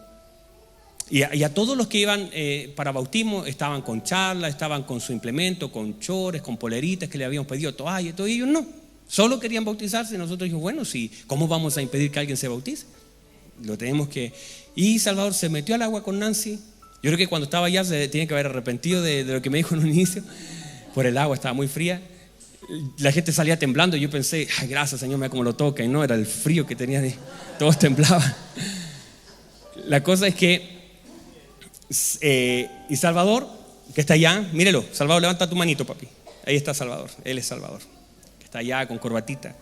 Y a todos los que iban para bautismo estaban con charla, estaban con su implemento, con chores, con poleritas que le habíamos pedido, toalla y todo. Y ellos no, solo querían bautizarse. Y nosotros dijimos, bueno, sí, ¿cómo vamos a impedir que alguien se bautice? Lo tenemos que... Y Salvador se metió al agua con Nancy. Yo creo que cuando estaba allá se tiene que haber arrepentido de lo que me dijo en un inicio. Por el agua, estaba muy fría. La gente salía temblando y yo pensé, ay, gracias Señor, mira cómo lo toca. Y no, era el frío que tenía, todos temblaban. La cosa es que y Salvador, que está allá, mírelo, Salvador, levanta tu manito, papi. Ahí está Salvador, él es Salvador, que está allá con corbatita.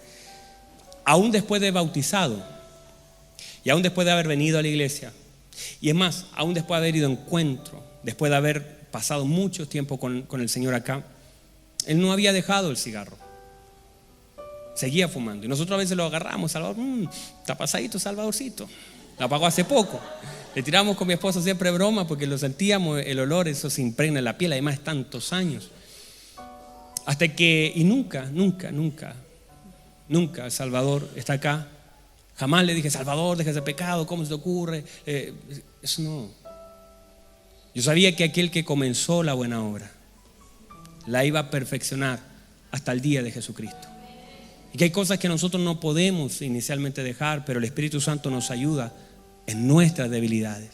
Aún después de bautizado, y aún después de haber venido a la iglesia, y es más, aún después de haber ido a encuentro, después de haber pasado mucho tiempo con el Señor acá, él no había dejado el cigarro, seguía fumando. Y nosotros a veces lo agarramos, Salvador, está pasadito Salvadorcito, lo apagó hace poco. Le tiramos con mi esposo siempre broma porque lo sentíamos, el olor, eso se impregna en la piel, además tantos años. Hasta que, y nunca Salvador está acá. Jamás le dije, Salvador, deja ese pecado, ¿cómo se te ocurre? Eso no. Yo sabía que aquel que comenzó la buena obra la iba a perfeccionar hasta el día de Jesucristo. Y que hay cosas que nosotros no podemos inicialmente dejar, pero el Espíritu Santo nos ayuda en nuestras debilidades.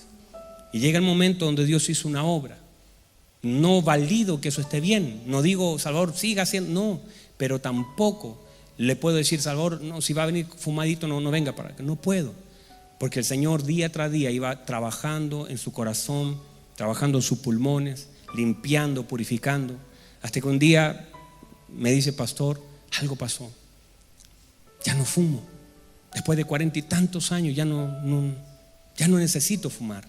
Y llega el momento donde Dios hizo una obra. No valido que eso esté bien. No digo, Salvador, siga haciendo, no. Pero tampoco le puedo decir, Salvador, no, si va a venir fumadito, no venga para acá. No puedo. Porque el Señor día tras día iba trabajando en su corazón, trabajando en sus pulmones, limpiando, purificando. Hasta que un día me dice, pastor, algo pasó. Ya no fumo. Después de 40 y tantos años ya no necesito fumar.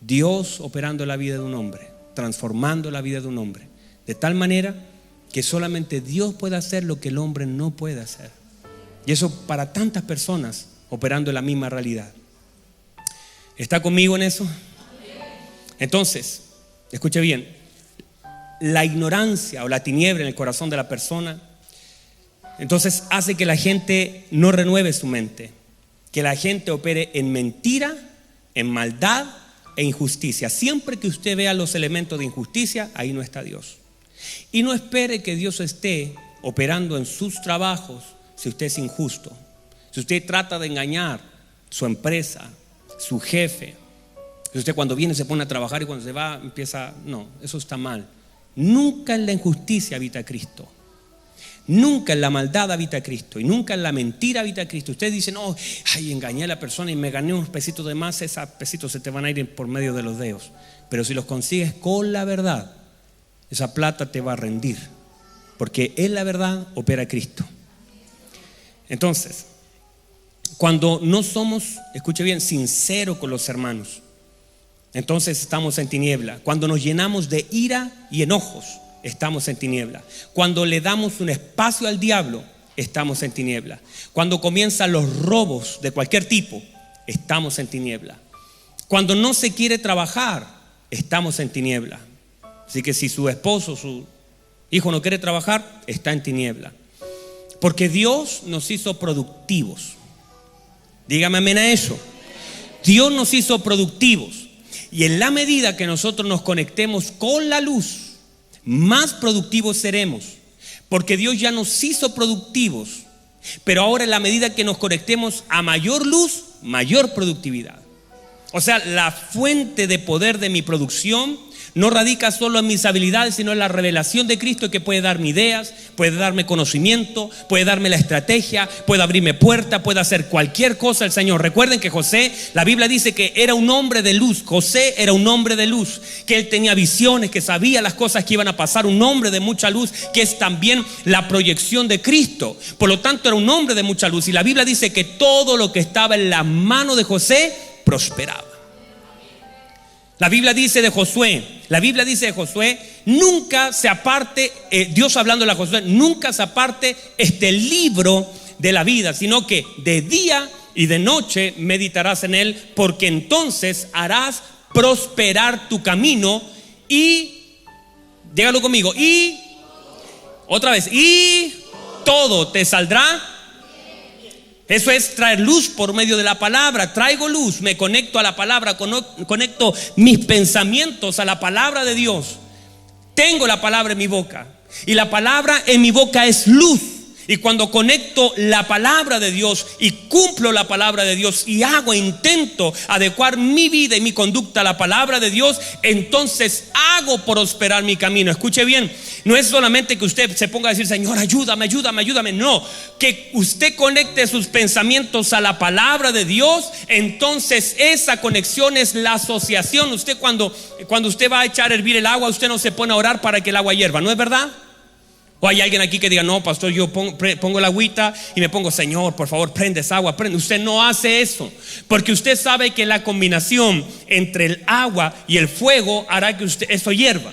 Dios operando la vida de un hombre, transformando la vida de un hombre, de tal manera que solamente Dios puede hacer lo que el hombre no puede hacer. Y eso para tantas personas operando en la misma realidad. ¿Está conmigo en eso? Entonces, escuche bien, la ignorancia o la tiniebla en el corazón de la persona, entonces hace que la gente no renueve su mente, que la gente opere en mentira, en maldad e injusticia. Siempre que usted vea los elementos de injusticia, ahí no está Dios. Y no espere que Dios esté operando en sus trabajos si usted es injusto, si usted trata de engañar su empresa, su jefe, si usted cuando viene se pone a trabajar y cuando se va empieza, no, eso está mal. Nunca en la injusticia habita Cristo. Nunca en la maldad habita Cristo y nunca en la mentira habita Cristo. Usted dice, no, ay, engañé a la persona y me gané unos pesitos de más, esos pesitos se te van a ir por medio de los dedos. Pero si los consigues con la verdad, esa plata te va a rendir, porque en la verdad opera Cristo. Entonces, cuando no somos, escuche bien, sinceros con los hermanos, entonces estamos en tiniebla. Cuando nos llenamos de ira y enojos, estamos en tiniebla. Cuando le damos un espacio al diablo, estamos en tiniebla. Cuando comienzan los robos de cualquier tipo, estamos en tiniebla. Cuando no se quiere trabajar, estamos en tiniebla. Así que si su esposo, su hijo no quiere trabajar, está en tiniebla. Porque Dios nos hizo productivos. Dígame amén a eso. Dios nos hizo productivos. Y en la medida que nosotros nos conectemos con la luz, más productivos seremos. Porque Dios ya nos hizo productivos. Pero ahora en la medida que nos conectemos a mayor luz, mayor productividad. O sea, la fuente de poder de mi producción no radica solo en mis habilidades, sino en la revelación de Cristo, que puede darme ideas, puede darme conocimiento, puede darme la estrategia, puede abrirme puerta, puede hacer cualquier cosa el Señor. Recuerden que José, la Biblia dice que era un hombre de luz. José era un hombre de luz, que él tenía visiones, que sabía las cosas que iban a pasar. Un hombre de mucha luz, que es también la proyección de Cristo. Por lo tanto, era un hombre de mucha luz. Y la Biblia dice que todo lo que estaba en la mano de José prosperaba. La Biblia dice de Josué, nunca se aparte, Dios hablando a Josué, nunca se aparte este libro de la vida, sino que de día y de noche meditarás en él, porque entonces harás prosperar tu camino y, dígalo conmigo, y, otra vez, y todo te saldrá. Eso es traer luz por medio de la palabra. Traigo luz, me conecto a la palabra, conecto mis pensamientos a la palabra de Dios. Tengo la palabra en mi boca y la palabra en mi boca es luz. Y cuando conecto la palabra de Dios y cumplo la palabra de Dios y intento adecuar mi vida y mi conducta a la palabra de Dios, entonces hago prosperar mi camino. Escuche bien, no es solamente que usted se ponga a decir, Señor, ayúdame, ayúdame, ayúdame. No, que usted conecte sus pensamientos a la palabra de Dios, entonces esa conexión es la asociación. Usted cuando usted va a echar a hervir el agua, usted no se pone a orar para que el agua hierva, ¿no es verdad? O hay alguien aquí que diga, no, pastor, yo pongo la agüita y me pongo, Señor, por favor, prende esa agua, prende. Usted no hace eso, porque usted sabe que la combinación entre el agua y el fuego hará que eso hierva.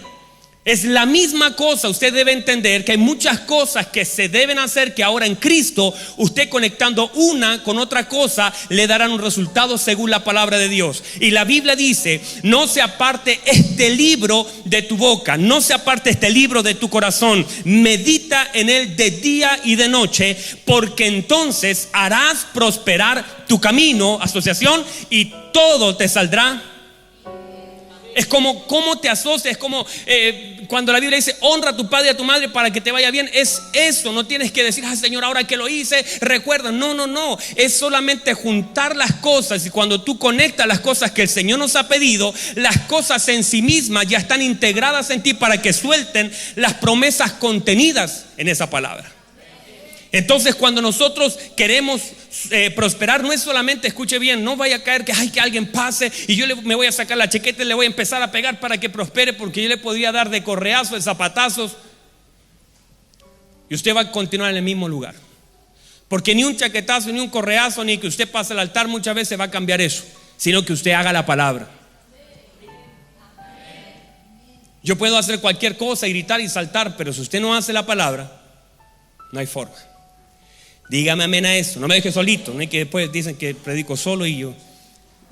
Es la misma cosa. Usted debe entender que hay muchas cosas que se deben hacer, que ahora en Cristo, usted conectando una con otra cosa, le darán un resultado según la palabra de Dios. Y la Biblia dice, no se aparte este libro de tu boca, no se aparte este libro de tu corazón. Medita en él de día y de noche, porque entonces harás prosperar tu camino, asociación, y todo te saldrá. Es como cómo te asocias, es como cuando la Biblia dice honra a tu padre y a tu madre para que te vaya bien. Es eso, no tienes que decir, Señor, ahora que lo hice, recuerda. No, es solamente juntar las cosas. Y cuando tú conectas las cosas que el Señor nos ha pedido, las cosas en sí mismas ya están integradas en ti para que suelten las promesas contenidas en esa palabra. Entonces, cuando nosotros queremos prosperar, no es solamente, escuche bien, no vaya a caer que alguien pase y yo me voy a sacar la chaqueta y le voy a empezar a pegar para que prospere, porque yo le podría dar de correazos, de zapatazos, y usted va a continuar en el mismo lugar. Porque ni un chaquetazo, ni un correazo, ni que usted pase al altar muchas veces va a cambiar eso, sino que usted haga la palabra. Yo puedo hacer cualquier cosa, y gritar y saltar, pero si usted no hace la palabra, no hay forma. Dígame amén a eso. No me deje solito, no hay que después dicen que predico solo y yo.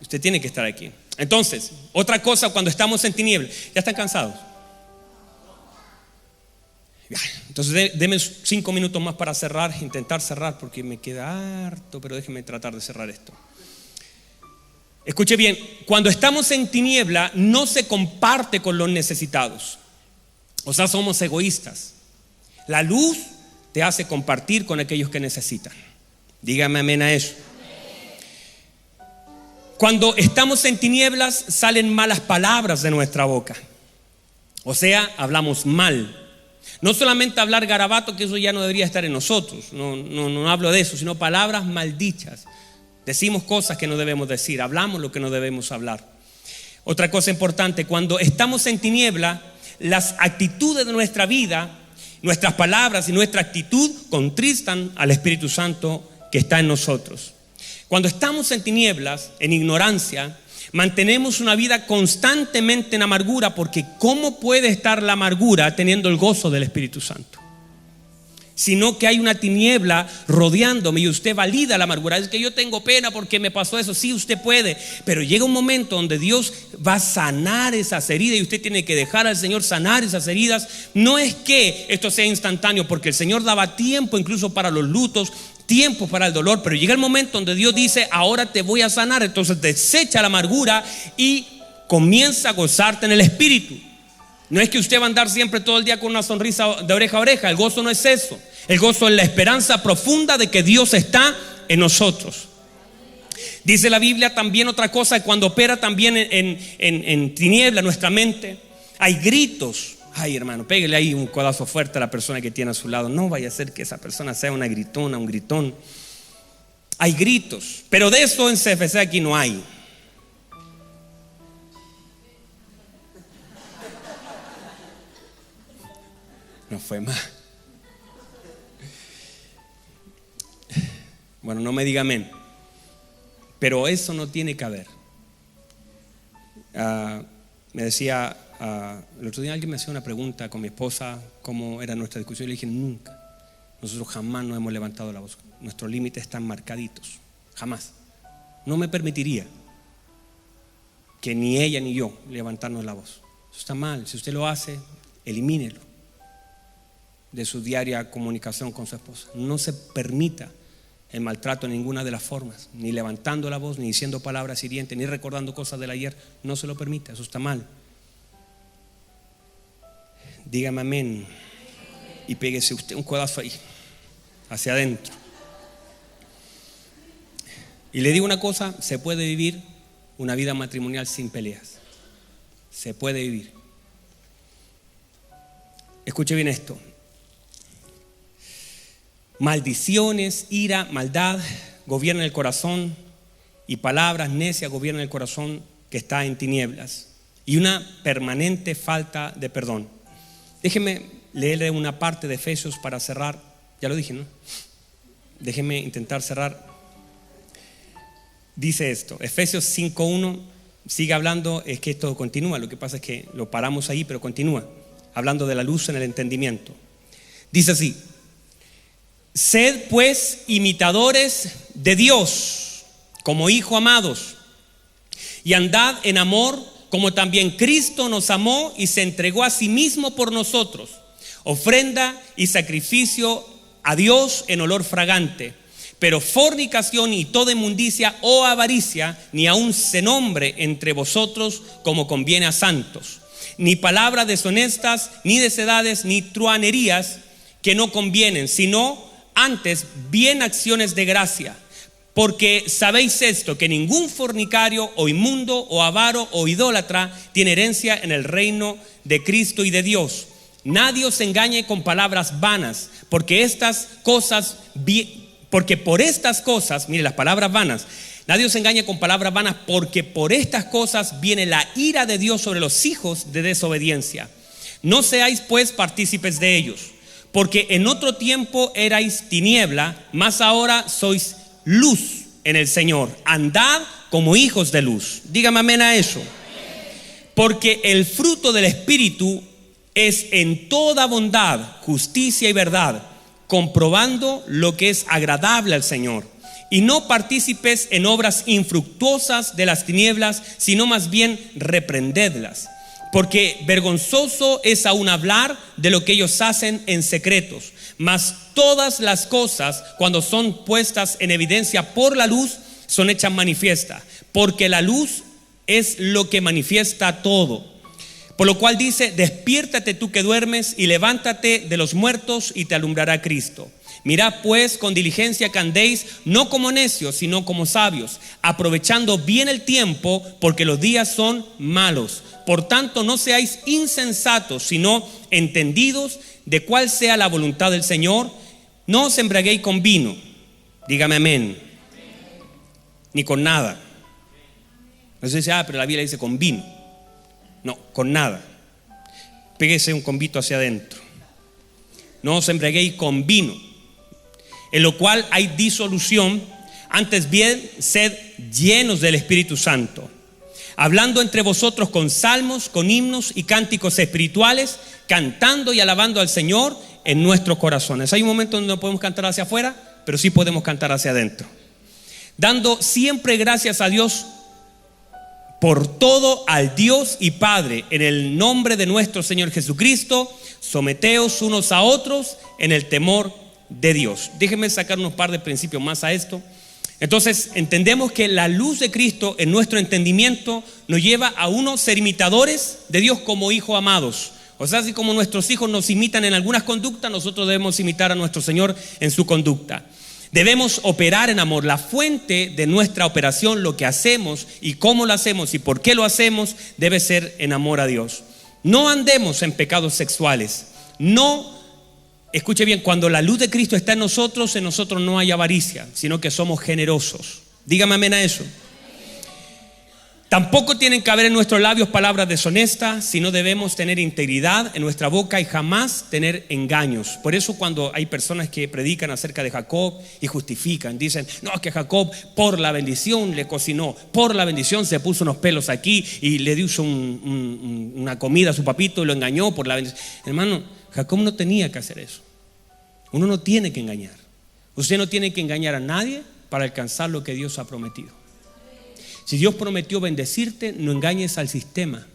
Usted tiene que estar aquí. Entonces, otra cosa, cuando estamos en tinieblas, ¿ya están cansados? Entonces denme 5 minutos más para cerrar, intentar cerrar, porque me queda harto, pero déjenme tratar de cerrar esto. Escuche bien, cuando estamos en tiniebla no se comparte con los necesitados. O sea, somos egoístas. La luz te hace compartir con aquellos que necesitan. Dígame amén a eso. Cuando estamos en tinieblas, salen malas palabras de nuestra boca. O sea, hablamos mal. No solamente hablar garabato, que eso ya no debería estar en nosotros. No hablo de eso, sino palabras maldichas. Decimos cosas que no debemos decir, hablamos lo que no debemos hablar. Otra cosa importante, cuando estamos en tiniebla, las actitudes de nuestra vida, nuestras palabras y nuestra actitud contristan al Espíritu Santo que está en nosotros. Cuando estamos en tinieblas, en ignorancia, mantenemos una vida constantemente en amargura, porque ¿cómo puede estar la amargura teniendo el gozo del Espíritu Santo? Sino que hay una tiniebla rodeándome y usted valida la amargura. Es que yo tengo pena porque me pasó eso. Sí, usted puede, pero llega un momento donde Dios va a sanar esas heridas y usted tiene que dejar al Señor sanar esas heridas. No es que esto sea instantáneo, porque el Señor daba tiempo incluso para los lutos, tiempo para el dolor, pero llega el momento donde Dios dice: ahora te voy a sanar. Entonces desecha la amargura y comienza a gozarte en el Espíritu. No es que usted va a andar siempre todo el día con una sonrisa de oreja a oreja. El gozo no es eso. El gozo es la esperanza profunda de que Dios está en nosotros. Dice la Biblia también otra cosa, cuando opera también en tiniebla nuestra mente, hay gritos. Ay, hermano, pégale ahí un codazo fuerte a la persona que tiene a su lado. No vaya a ser que esa persona sea una gritona, un gritón. Hay gritos, pero de eso en CFC aquí no hay. No fue más. Bueno, no me diga amén. Pero eso no tiene que haber. Me decía, el otro día alguien me hacía una pregunta con mi esposa, cómo era nuestra discusión. Y le dije: nunca. Nosotros jamás nos hemos levantado la voz. Nuestros límites están marcaditos. Jamás. No me permitiría que ni ella ni yo levantarnos la voz. Eso está mal. Si usted lo hace, elimínelo de su diaria comunicación con su esposa. No se permita el maltrato en ninguna de las formas, ni levantando la voz, ni diciendo palabras hirientes, ni recordando cosas del ayer. No se lo permita, eso está mal. Dígame amén y péguese usted un codazo ahí, hacia adentro. Y le digo una cosa: se puede vivir una vida matrimonial sin peleas. Se puede vivir. Escuche bien esto. Maldiciones, ira, maldad gobiernan el corazón, y palabras necias gobiernan el corazón que está en tinieblas, y una permanente falta de perdón. Déjeme leerle una parte de Efesios para cerrar. Ya lo dije, ¿no? Déjeme intentar cerrar. Dice esto, Efesios 5:1, sigue hablando, es que esto continúa, lo que pasa es que lo paramos ahí, pero continúa, hablando de la luz en el entendimiento. Dice así: sed pues imitadores de Dios como hijos amados, y andad en amor como también Cristo nos amó y se entregó a sí mismo por nosotros, ofrenda y sacrificio a Dios en olor fragante. Pero fornicación y toda inmundicia o avaricia ni aun se nombre entre vosotros, como conviene a santos. Ni palabras deshonestas, ni necedades, ni truanerías que no convienen, sino antes bien acciones de gracia. Porque sabéis esto, que ningún fornicario o inmundo o avaro o idólatra tiene herencia en el reino de Cristo y de Dios. Nadie os engañe con palabras vanas, porque por estas cosas, mire las palabras vanas, nadie os engañe con palabras vanas, porque por estas cosas viene la ira de Dios sobre los hijos de desobediencia. No seáis pues partícipes de ellos, porque en otro tiempo erais tiniebla, mas ahora sois luz en el Señor. Andad como hijos de luz. Dígame amén a eso. Porque el fruto del Espíritu es en toda bondad, justicia y verdad, comprobando lo que es agradable al Señor. Y no partícipes en obras infructuosas de las tinieblas, sino más bien reprendedlas. Porque vergonzoso es aún hablar de lo que ellos hacen en secretos. Mas todas las cosas, cuando son puestas en evidencia por la luz, son hechas manifiestas. Porque la luz es lo que manifiesta todo. Por lo cual dice: despiértate tú que duermes y levántate de los muertos y te alumbrará Cristo. Mirad pues con diligencia que andéis, no como necios, sino como sabios, aprovechando bien el tiempo, porque los días son malos. Por tanto, no seáis insensatos, sino entendidos de cuál sea la voluntad del Señor. No os embriaguéis con vino, dígame amén, ni con nada. No se dice, pero la Biblia dice con vino. No, con nada. Pégese un convito hacia adentro. No os embriaguéis con vino, en lo cual hay disolución. Antes bien, sed llenos del Espíritu Santo, hablando entre vosotros con salmos, con himnos y cánticos espirituales, cantando y alabando al Señor en nuestros corazones. Hay un momento donde no podemos cantar hacia afuera, pero sí podemos cantar hacia adentro. Dando siempre gracias a Dios por todo, al Dios y Padre, en el nombre de nuestro Señor Jesucristo. Someteos unos a otros en el temor de Dios. Déjenme sacar unos par de principios más a esto. Entonces entendemos que la luz de Cristo en nuestro entendimiento nos lleva a uno ser imitadores de Dios como hijos amados. O sea, así como nuestros hijos nos imitan en algunas conductas, nosotros debemos imitar a nuestro Señor en su conducta. Debemos operar en amor. La fuente de nuestra operación, lo que hacemos y cómo lo hacemos y por qué lo hacemos, debe ser en amor a Dios. No andemos en pecados sexuales. No, escuche bien, cuando la luz de Cristo está en nosotros no hay avaricia, sino que somos generosos. Dígame amén a eso. Tampoco tienen que haber en nuestros labios palabras deshonestas, sino debemos tener integridad en nuestra boca y jamás tener engaños. Por eso cuando hay personas que predican acerca de Jacob y justifican, dicen, no, que Jacob por la bendición le cocinó, por la bendición se puso unos pelos aquí y le dio una comida a su papito y lo engañó por la bendición. Hermano, Jacob no tenía que hacer eso. Uno no tiene que engañar. Usted no tiene que engañar a nadie para alcanzar lo que Dios ha prometido. Si Dios prometió bendecirte, no engañes al sistema.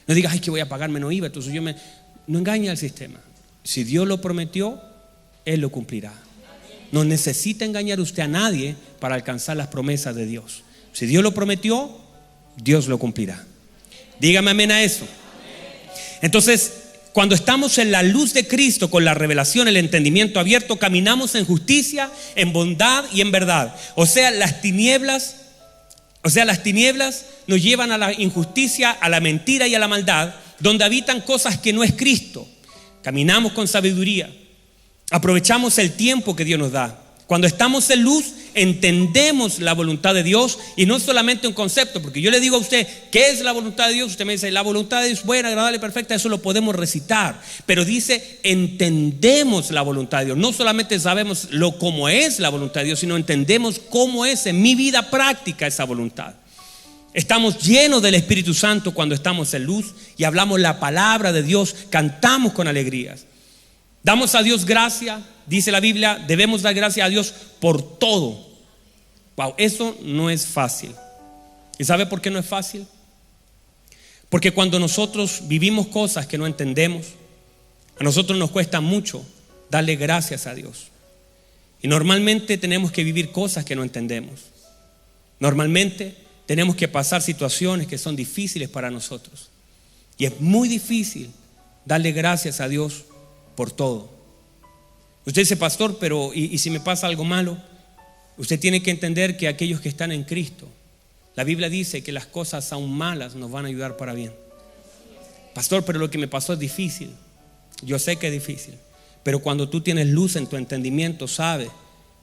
No digas, ay, que voy a pagar menos IVA, entonces no engañes al sistema. Si Dios lo prometió, Él lo cumplirá. No necesita engañar usted a nadie para alcanzar las promesas de Dios. Si Dios lo prometió, Dios lo cumplirá. Dígame amén a eso. Entonces, cuando estamos en la luz de Cristo, con la revelación, el entendimiento abierto, caminamos en justicia, en bondad y en verdad. O sea, las tinieblas nos llevan a la injusticia, a la mentira y a la maldad, donde habitan cosas que no es Cristo. Caminamos con sabiduría, aprovechamos el tiempo que Dios nos da. Cuando estamos en luz, entendemos la voluntad de Dios, y no solamente un concepto, porque yo le digo a usted, ¿qué es la voluntad de Dios? Usted me dice, la voluntad de Dios es buena, agradable, perfecta, eso lo podemos recitar. Pero dice, entendemos la voluntad de Dios. No solamente sabemos cómo es la voluntad de Dios, sino entendemos cómo es en mi vida práctica esa voluntad. Estamos llenos del Espíritu Santo cuando estamos en luz y hablamos la palabra de Dios, cantamos con alegrías. Damos a Dios gracia, dice la Biblia, debemos dar gracias a Dios por todo. Wow, eso no es fácil. ¿Y sabe por qué no es fácil? Porque cuando nosotros vivimos cosas que no entendemos, a nosotros nos cuesta mucho darle gracias a Dios. Y normalmente tenemos que vivir cosas que no entendemos. Normalmente tenemos que pasar situaciones que son difíciles para nosotros. Y es muy difícil darle gracias a Dios por todo. Usted dice, pastor, pero ¿y si me pasa algo malo? Usted tiene que entender que aquellos que están en Cristo, la Biblia dice que las cosas aún malas nos van a ayudar para bien. Pastor, pero lo que me pasó es difícil. Yo sé que es difícil, pero cuando tú tienes luz en tu entendimiento, sabes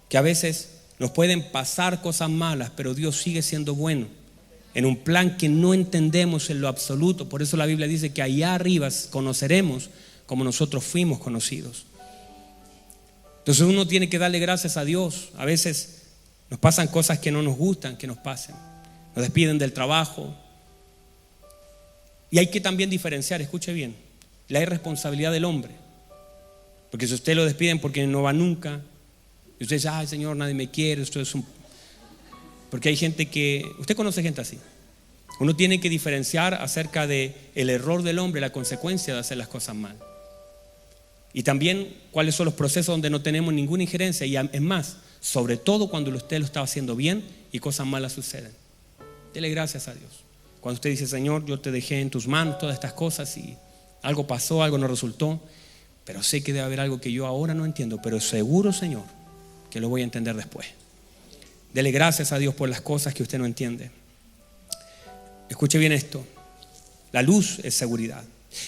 que a veces nos pueden pasar cosas malas, pero Dios sigue siendo bueno en un plan que no entendemos en lo absoluto. Por eso la Biblia dice que allá arriba conoceremos como nosotros fuimos conocidos. Entonces uno tiene que darle gracias a Dios. A veces nos pasan cosas que no nos gustan que nos pasen. Nos despiden del trabajo. Y hay que también diferenciar, escuche bien, la irresponsabilidad del hombre. Porque si usted lo despiden porque no va nunca, y usted dice, ay Señor, nadie me quiere, esto es porque hay gente que, usted conoce gente así. Uno tiene que diferenciar acerca de el error del hombre, la consecuencia de hacer las cosas mal. Y también cuáles son los procesos donde no tenemos ninguna injerencia. Y es más, sobre todo cuando usted lo está haciendo bien y cosas malas suceden. Dele gracias a Dios. Cuando usted dice, Señor, yo te dejé en tus manos todas estas cosas y algo pasó, algo no resultó, pero sé que debe haber algo que yo ahora no entiendo, pero seguro, Señor, que lo voy a entender después. Dele gracias a Dios por las cosas que usted no entiende. Escuche bien esto. La luz es seguridad.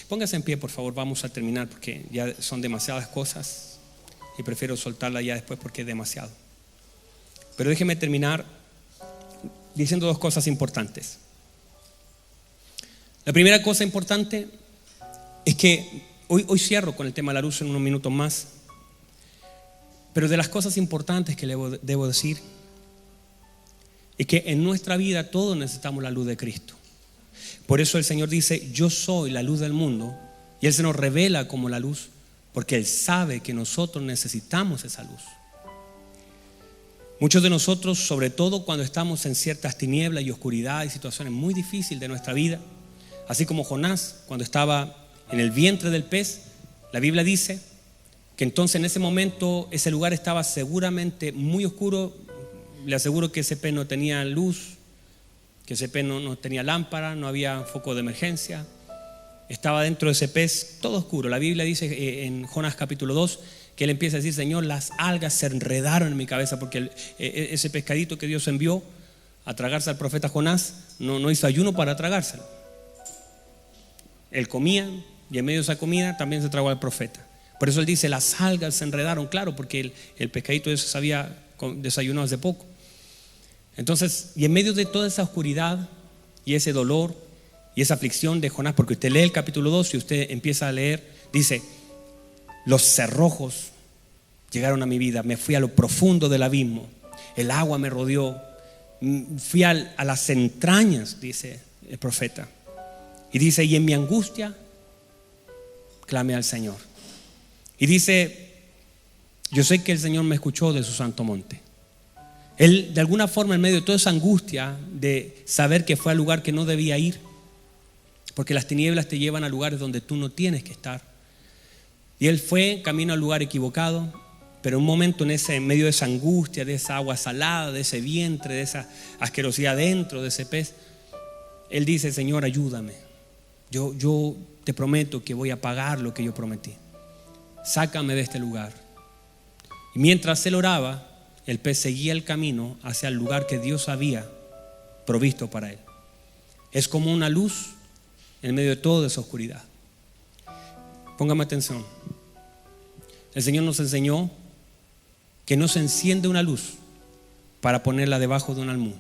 Póngase en pie, por favor, vamos a terminar porque ya son demasiadas cosas y prefiero soltarla ya después porque es demasiado. Pero déjeme terminar diciendo dos cosas importantes. La primera cosa importante es que hoy cierro con el tema de la luz en unos minutos más, pero de las cosas importantes que le debo decir es que en nuestra vida todos necesitamos la luz de Cristo. Por eso el Señor dice, yo soy la luz del mundo, y Él se nos revela como la luz, porque Él sabe que nosotros necesitamos esa luz. Muchos de nosotros, sobre todo cuando estamos en ciertas tinieblas y oscuridad y situaciones muy difíciles de nuestra vida, así como Jonás cuando estaba en el vientre del pez, la Biblia dice que entonces en ese momento ese lugar estaba seguramente muy oscuro. Le aseguro que ese pez no tenía luz, que ese pez no tenía lámpara, no había foco de emergencia. Estaba dentro de ese pez todo oscuro. La Biblia dice en Jonás capítulo 2 que él empieza a decir, Señor, las algas se enredaron en mi cabeza, porque ese pescadito que Dios envió a tragarse al profeta Jonás no hizo ayuno para tragárselo. Él comía y en medio de esa comida también se tragó al profeta. Por eso él dice, las algas se enredaron, claro, porque el pescadito ese se había desayunado hace poco. Entonces, y en medio de toda esa oscuridad y ese dolor y esa aflicción de Jonás, porque usted lee el capítulo 2 y usted empieza a leer, dice, los cerrojos llegaron a mi vida, me fui a lo profundo del abismo, el agua me rodeó, fui a las entrañas, dice el profeta. Y dice, y en mi angustia clamé al Señor. Y dice, yo sé que el Señor me escuchó de su santo monte. Él, de alguna forma, en medio de toda esa angustia de saber que fue al lugar que no debía ir, porque las tinieblas te llevan a lugares donde tú no tienes que estar. Y él fue camino al lugar equivocado, pero un momento en medio de esa angustia, de esa agua salada, de ese vientre, de esa asquerosidad dentro de ese pez, él dice, Señor, ayúdame. Yo te prometo que voy a pagar lo que yo prometí. Sácame de este lugar. Y mientras él oraba, el pez seguía el camino hacia el lugar que Dios había provisto para él. Es como una luz en medio de toda esa oscuridad. Póngame atención. El Señor nos enseñó que no se enciende una luz para ponerla debajo de un almud,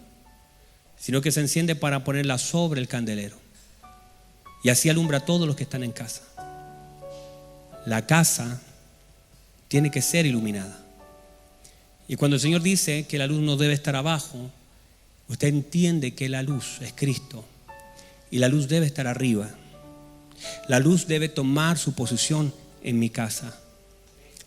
sino que se enciende para ponerla sobre el candelero. Y así alumbra a todos los que están en casa. La casa tiene que ser iluminada. Y cuando el Señor dice que la luz no debe estar abajo, usted entiende que la luz es Cristo y la luz debe estar arriba. La luz debe tomar su posición en mi casa.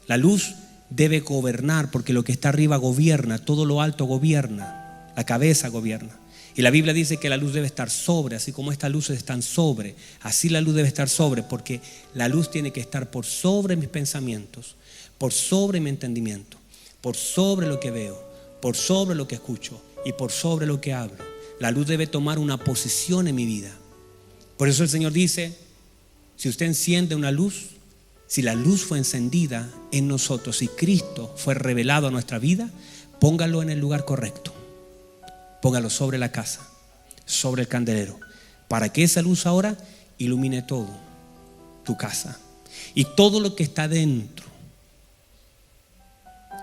La luz debe gobernar, porque lo que está arriba gobierna, todo lo alto gobierna, la cabeza gobierna. Y la Biblia dice que la luz debe estar sobre, así como estas luces están sobre, así la luz debe estar sobre, porque la luz tiene que estar por sobre mis pensamientos, por sobre mi entendimiento, por sobre lo que veo, por sobre lo que escucho y por sobre lo que hablo. La luz debe tomar una posición en mi vida. Por eso el Señor dice, si usted enciende una luz, si la luz fue encendida en nosotros, si Cristo fue revelado a nuestra vida, póngalo en el lugar correcto. Póngalo sobre la casa, sobre el candelero, para que esa luz ahora ilumine todo, tu casa. Y todo lo que está dentro,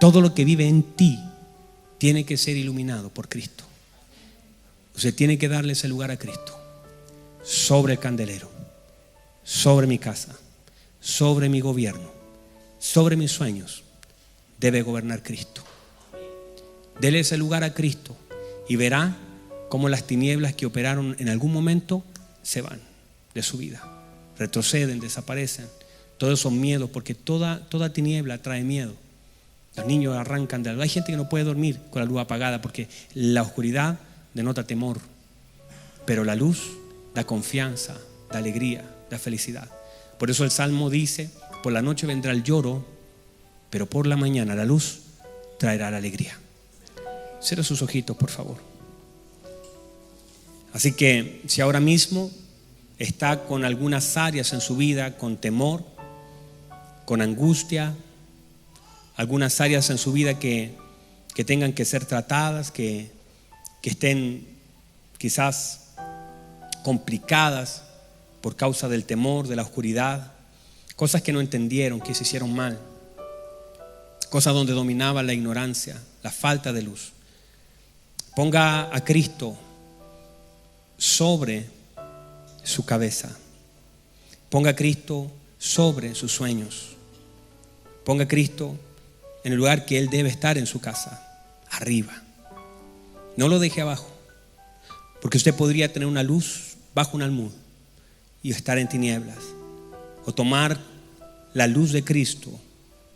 todo lo que vive en ti, tiene que ser iluminado por Cristo. Usted tiene que darle ese lugar a Cristo, sobre el candelero, sobre mi casa, sobre mi gobierno, sobre mis sueños. Debe gobernar Cristo. Dele ese lugar a Cristo y verá cómo las tinieblas que operaron en algún momento se van de su vida, retroceden, desaparecen. Todos esos miedos, porque toda tiniebla trae miedo. Los niños arrancan de algo. Hay gente que no puede dormir con la luz apagada porque la oscuridad denota temor, pero la luz da confianza, da alegría, da felicidad. Por eso el Salmo dice, por la noche vendrá el lloro, pero por la mañana la luz traerá la alegría. Cierra sus ojitos, por favor. Así que si ahora mismo está con algunas áreas en su vida con temor, con angustia, algunas áreas en su vida que tengan que ser tratadas, que estén quizás complicadas por causa del temor, de la oscuridad, cosas que no entendieron, que se hicieron mal, cosas donde dominaba la ignorancia, la falta de luz. Ponga a Cristo sobre su cabeza. Ponga a Cristo sobre sus sueños. Ponga a Cristo en el lugar que Él debe estar en su casa, arriba. No lo deje abajo, porque usted podría tener una luz bajo un almud y estar en tinieblas, o tomar la luz de Cristo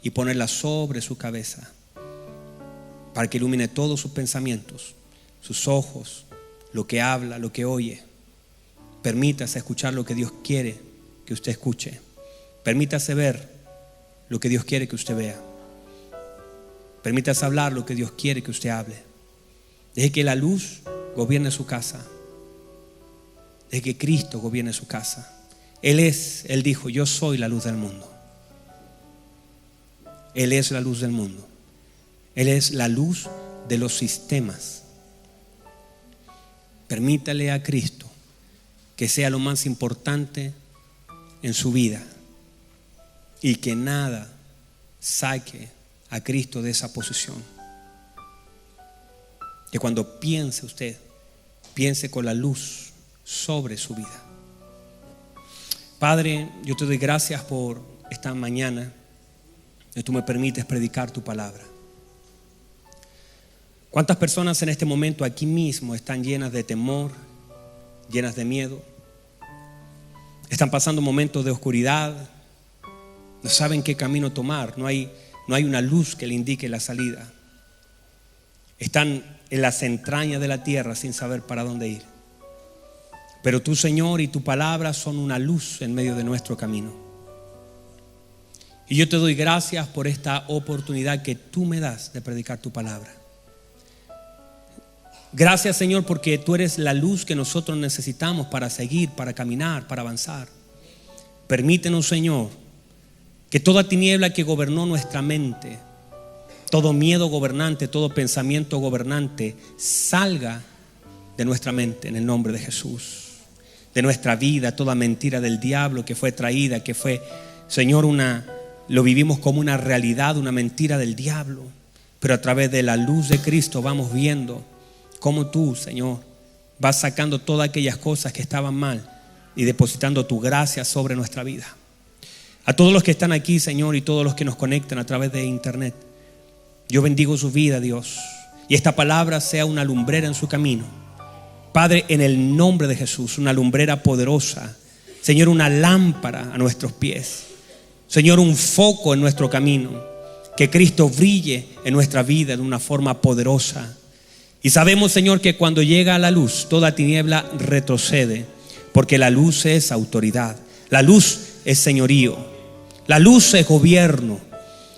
y ponerla sobre su cabeza para que ilumine todos sus pensamientos, sus ojos, lo que habla, lo que oye. Permítase escuchar lo que Dios quiere que usted escuche. Permítase ver lo que Dios quiere que usted vea. Permítase hablar lo que Dios quiere que usted hable. Deje que la luz gobierne su casa. Deje que Cristo gobierne su casa. Él dijo: yo soy la luz del mundo. Él es la luz del mundo. Él es la luz de los sistemas. Permítale a Cristo que sea lo más importante en su vida y que nada saque a Cristo de esa posición. Que cuando piense usted, piense con la luz sobre su vida. Padre, yo te doy gracias por esta mañana que tú me permites predicar tu palabra. ¿Cuántas personas en este momento aquí mismo están llenas de temor, llenas de miedo? Están pasando momentos de oscuridad, no saben qué camino tomar, no hay una luz que le indique la salida. Están en las entrañas de la tierra sin saber para dónde ir. Pero tú, Señor, y tu palabra son una luz en medio de nuestro camino. Y yo te doy gracias por esta oportunidad que tú me das de predicar tu palabra. Gracias, Señor, porque tú eres la luz que nosotros necesitamos para seguir, para caminar, para avanzar. Permítenos, Señor, que toda tiniebla que gobernó nuestra mente, todo miedo gobernante, todo pensamiento gobernante, salga de nuestra mente en el nombre de Jesús. De nuestra vida, toda mentira del diablo que fue traída, que fue, Señor, lo vivimos como una realidad, una mentira del diablo. Pero a través de la luz de Cristo vamos viendo cómo tú, Señor, vas sacando todas aquellas cosas que estaban mal y depositando tu gracia sobre nuestra vida. A todos los que están aquí, Señor, y todos los que nos conectan a través de internet, yo bendigo su vida, Dios, y esta palabra sea una lumbrera en su camino. Padre, en el nombre de Jesús, una lumbrera poderosa, Señor, una lámpara a nuestros pies, Señor, un foco en nuestro camino, que Cristo brille en nuestra vida de una forma poderosa. Y sabemos, Señor, que cuando llega a la luz, toda tiniebla retrocede, porque la luz es autoridad, la luz es señorío, la luz es gobierno,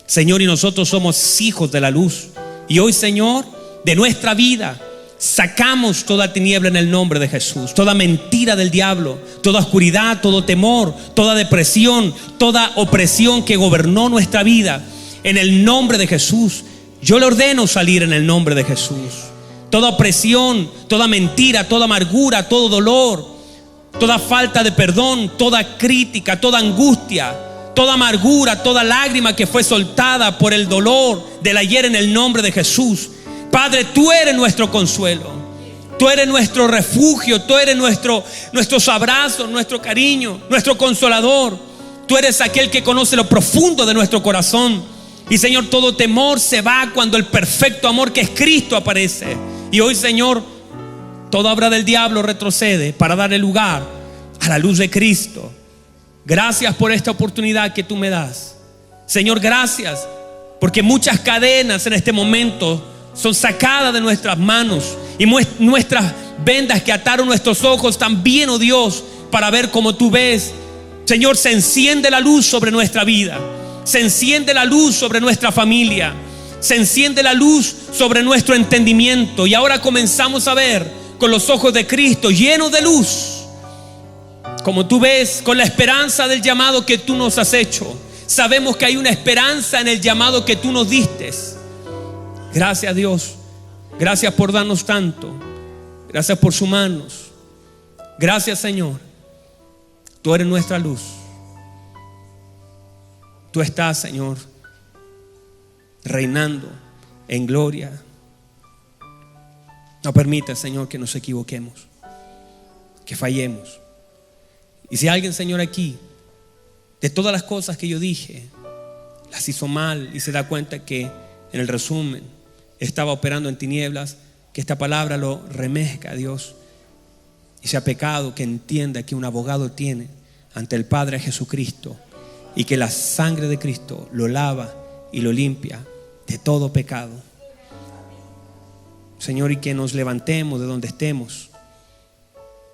Señor, y nosotros somos hijos de la luz. Y hoy, Señor, de nuestra vida sacamos toda tiniebla en el nombre de Jesús, toda mentira del diablo, toda oscuridad, todo temor, toda depresión, toda opresión que gobernó nuestra vida. En el nombre de Jesús, yo le ordeno salir en el nombre de Jesús. Toda opresión, toda mentira, toda amargura, todo dolor, toda falta de perdón, toda crítica, toda angustia, toda amargura, toda lágrima que fue soltada por el dolor del ayer, en el nombre de Jesús. Padre, tú eres nuestro consuelo, tú eres nuestro refugio, tú eres nuestros abrazos, nuestro cariño, nuestro consolador. Tú eres aquel que conoce lo profundo de nuestro corazón. Y, Señor, todo temor se va cuando el perfecto amor que es Cristo aparece. Y hoy, Señor, toda obra del diablo retrocede para darle lugar a la luz de Cristo. Gracias por esta oportunidad que tú me das, Señor. Gracias porque muchas cadenas en este momento son sacadas de nuestras manos, y nuestras vendas que ataron nuestros ojos también, oh Dios, para ver como tú ves. Señor, se enciende la luz sobre nuestra vida, se enciende la luz sobre nuestra familia, se enciende la luz sobre nuestro entendimiento, y ahora comenzamos a ver con los ojos de Cristo, llenos de luz. Como tú ves, con la esperanza del llamado que tú nos has hecho. Sabemos que hay una esperanza en el llamado que tú nos diste. Gracias, Dios. Gracias por darnos tanto. Gracias por sumarnos. Gracias, Señor. Tú eres nuestra luz. Tú estás, Señor, reinando en gloria. No permita, Señor, que nos equivoquemos, que fallemos. Y si alguien, Señor, aquí, de todas las cosas que yo dije, las hizo mal y se da cuenta que en el resumen estaba operando en tinieblas, que esta palabra lo remezca, Dios, y sea pecado, que entienda que un abogado tiene ante el Padre Jesucristo, y que la sangre de Cristo lo lava y lo limpia de todo pecado. Señor, y que nos levantemos de donde estemos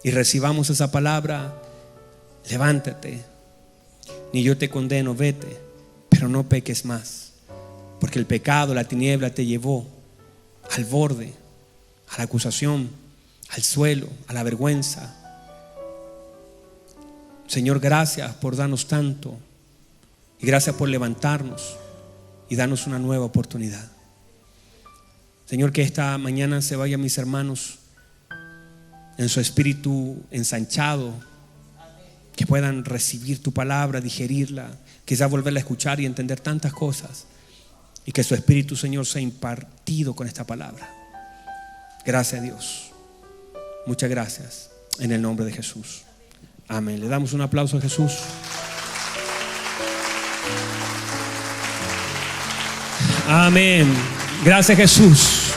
y recibamos esa palabra: levántate, ni yo te condeno, vete, pero no peques más, porque el pecado, la tiniebla te llevó al borde, a la acusación, al suelo, a la vergüenza. Señor, gracias por darnos tanto, y gracias por levantarnos y darnos una nueva oportunidad. Señor, que esta mañana se vayan mis hermanos en su espíritu ensanchado, que puedan recibir tu palabra, digerirla, quizás volverla a escuchar y entender tantas cosas, y que su espíritu, Señor, sea impartido con esta palabra. Gracias, Dios. Muchas gracias, en el nombre de Jesús. Amén. Le damos un aplauso a Jesús. Amén. Gracias, Jesús.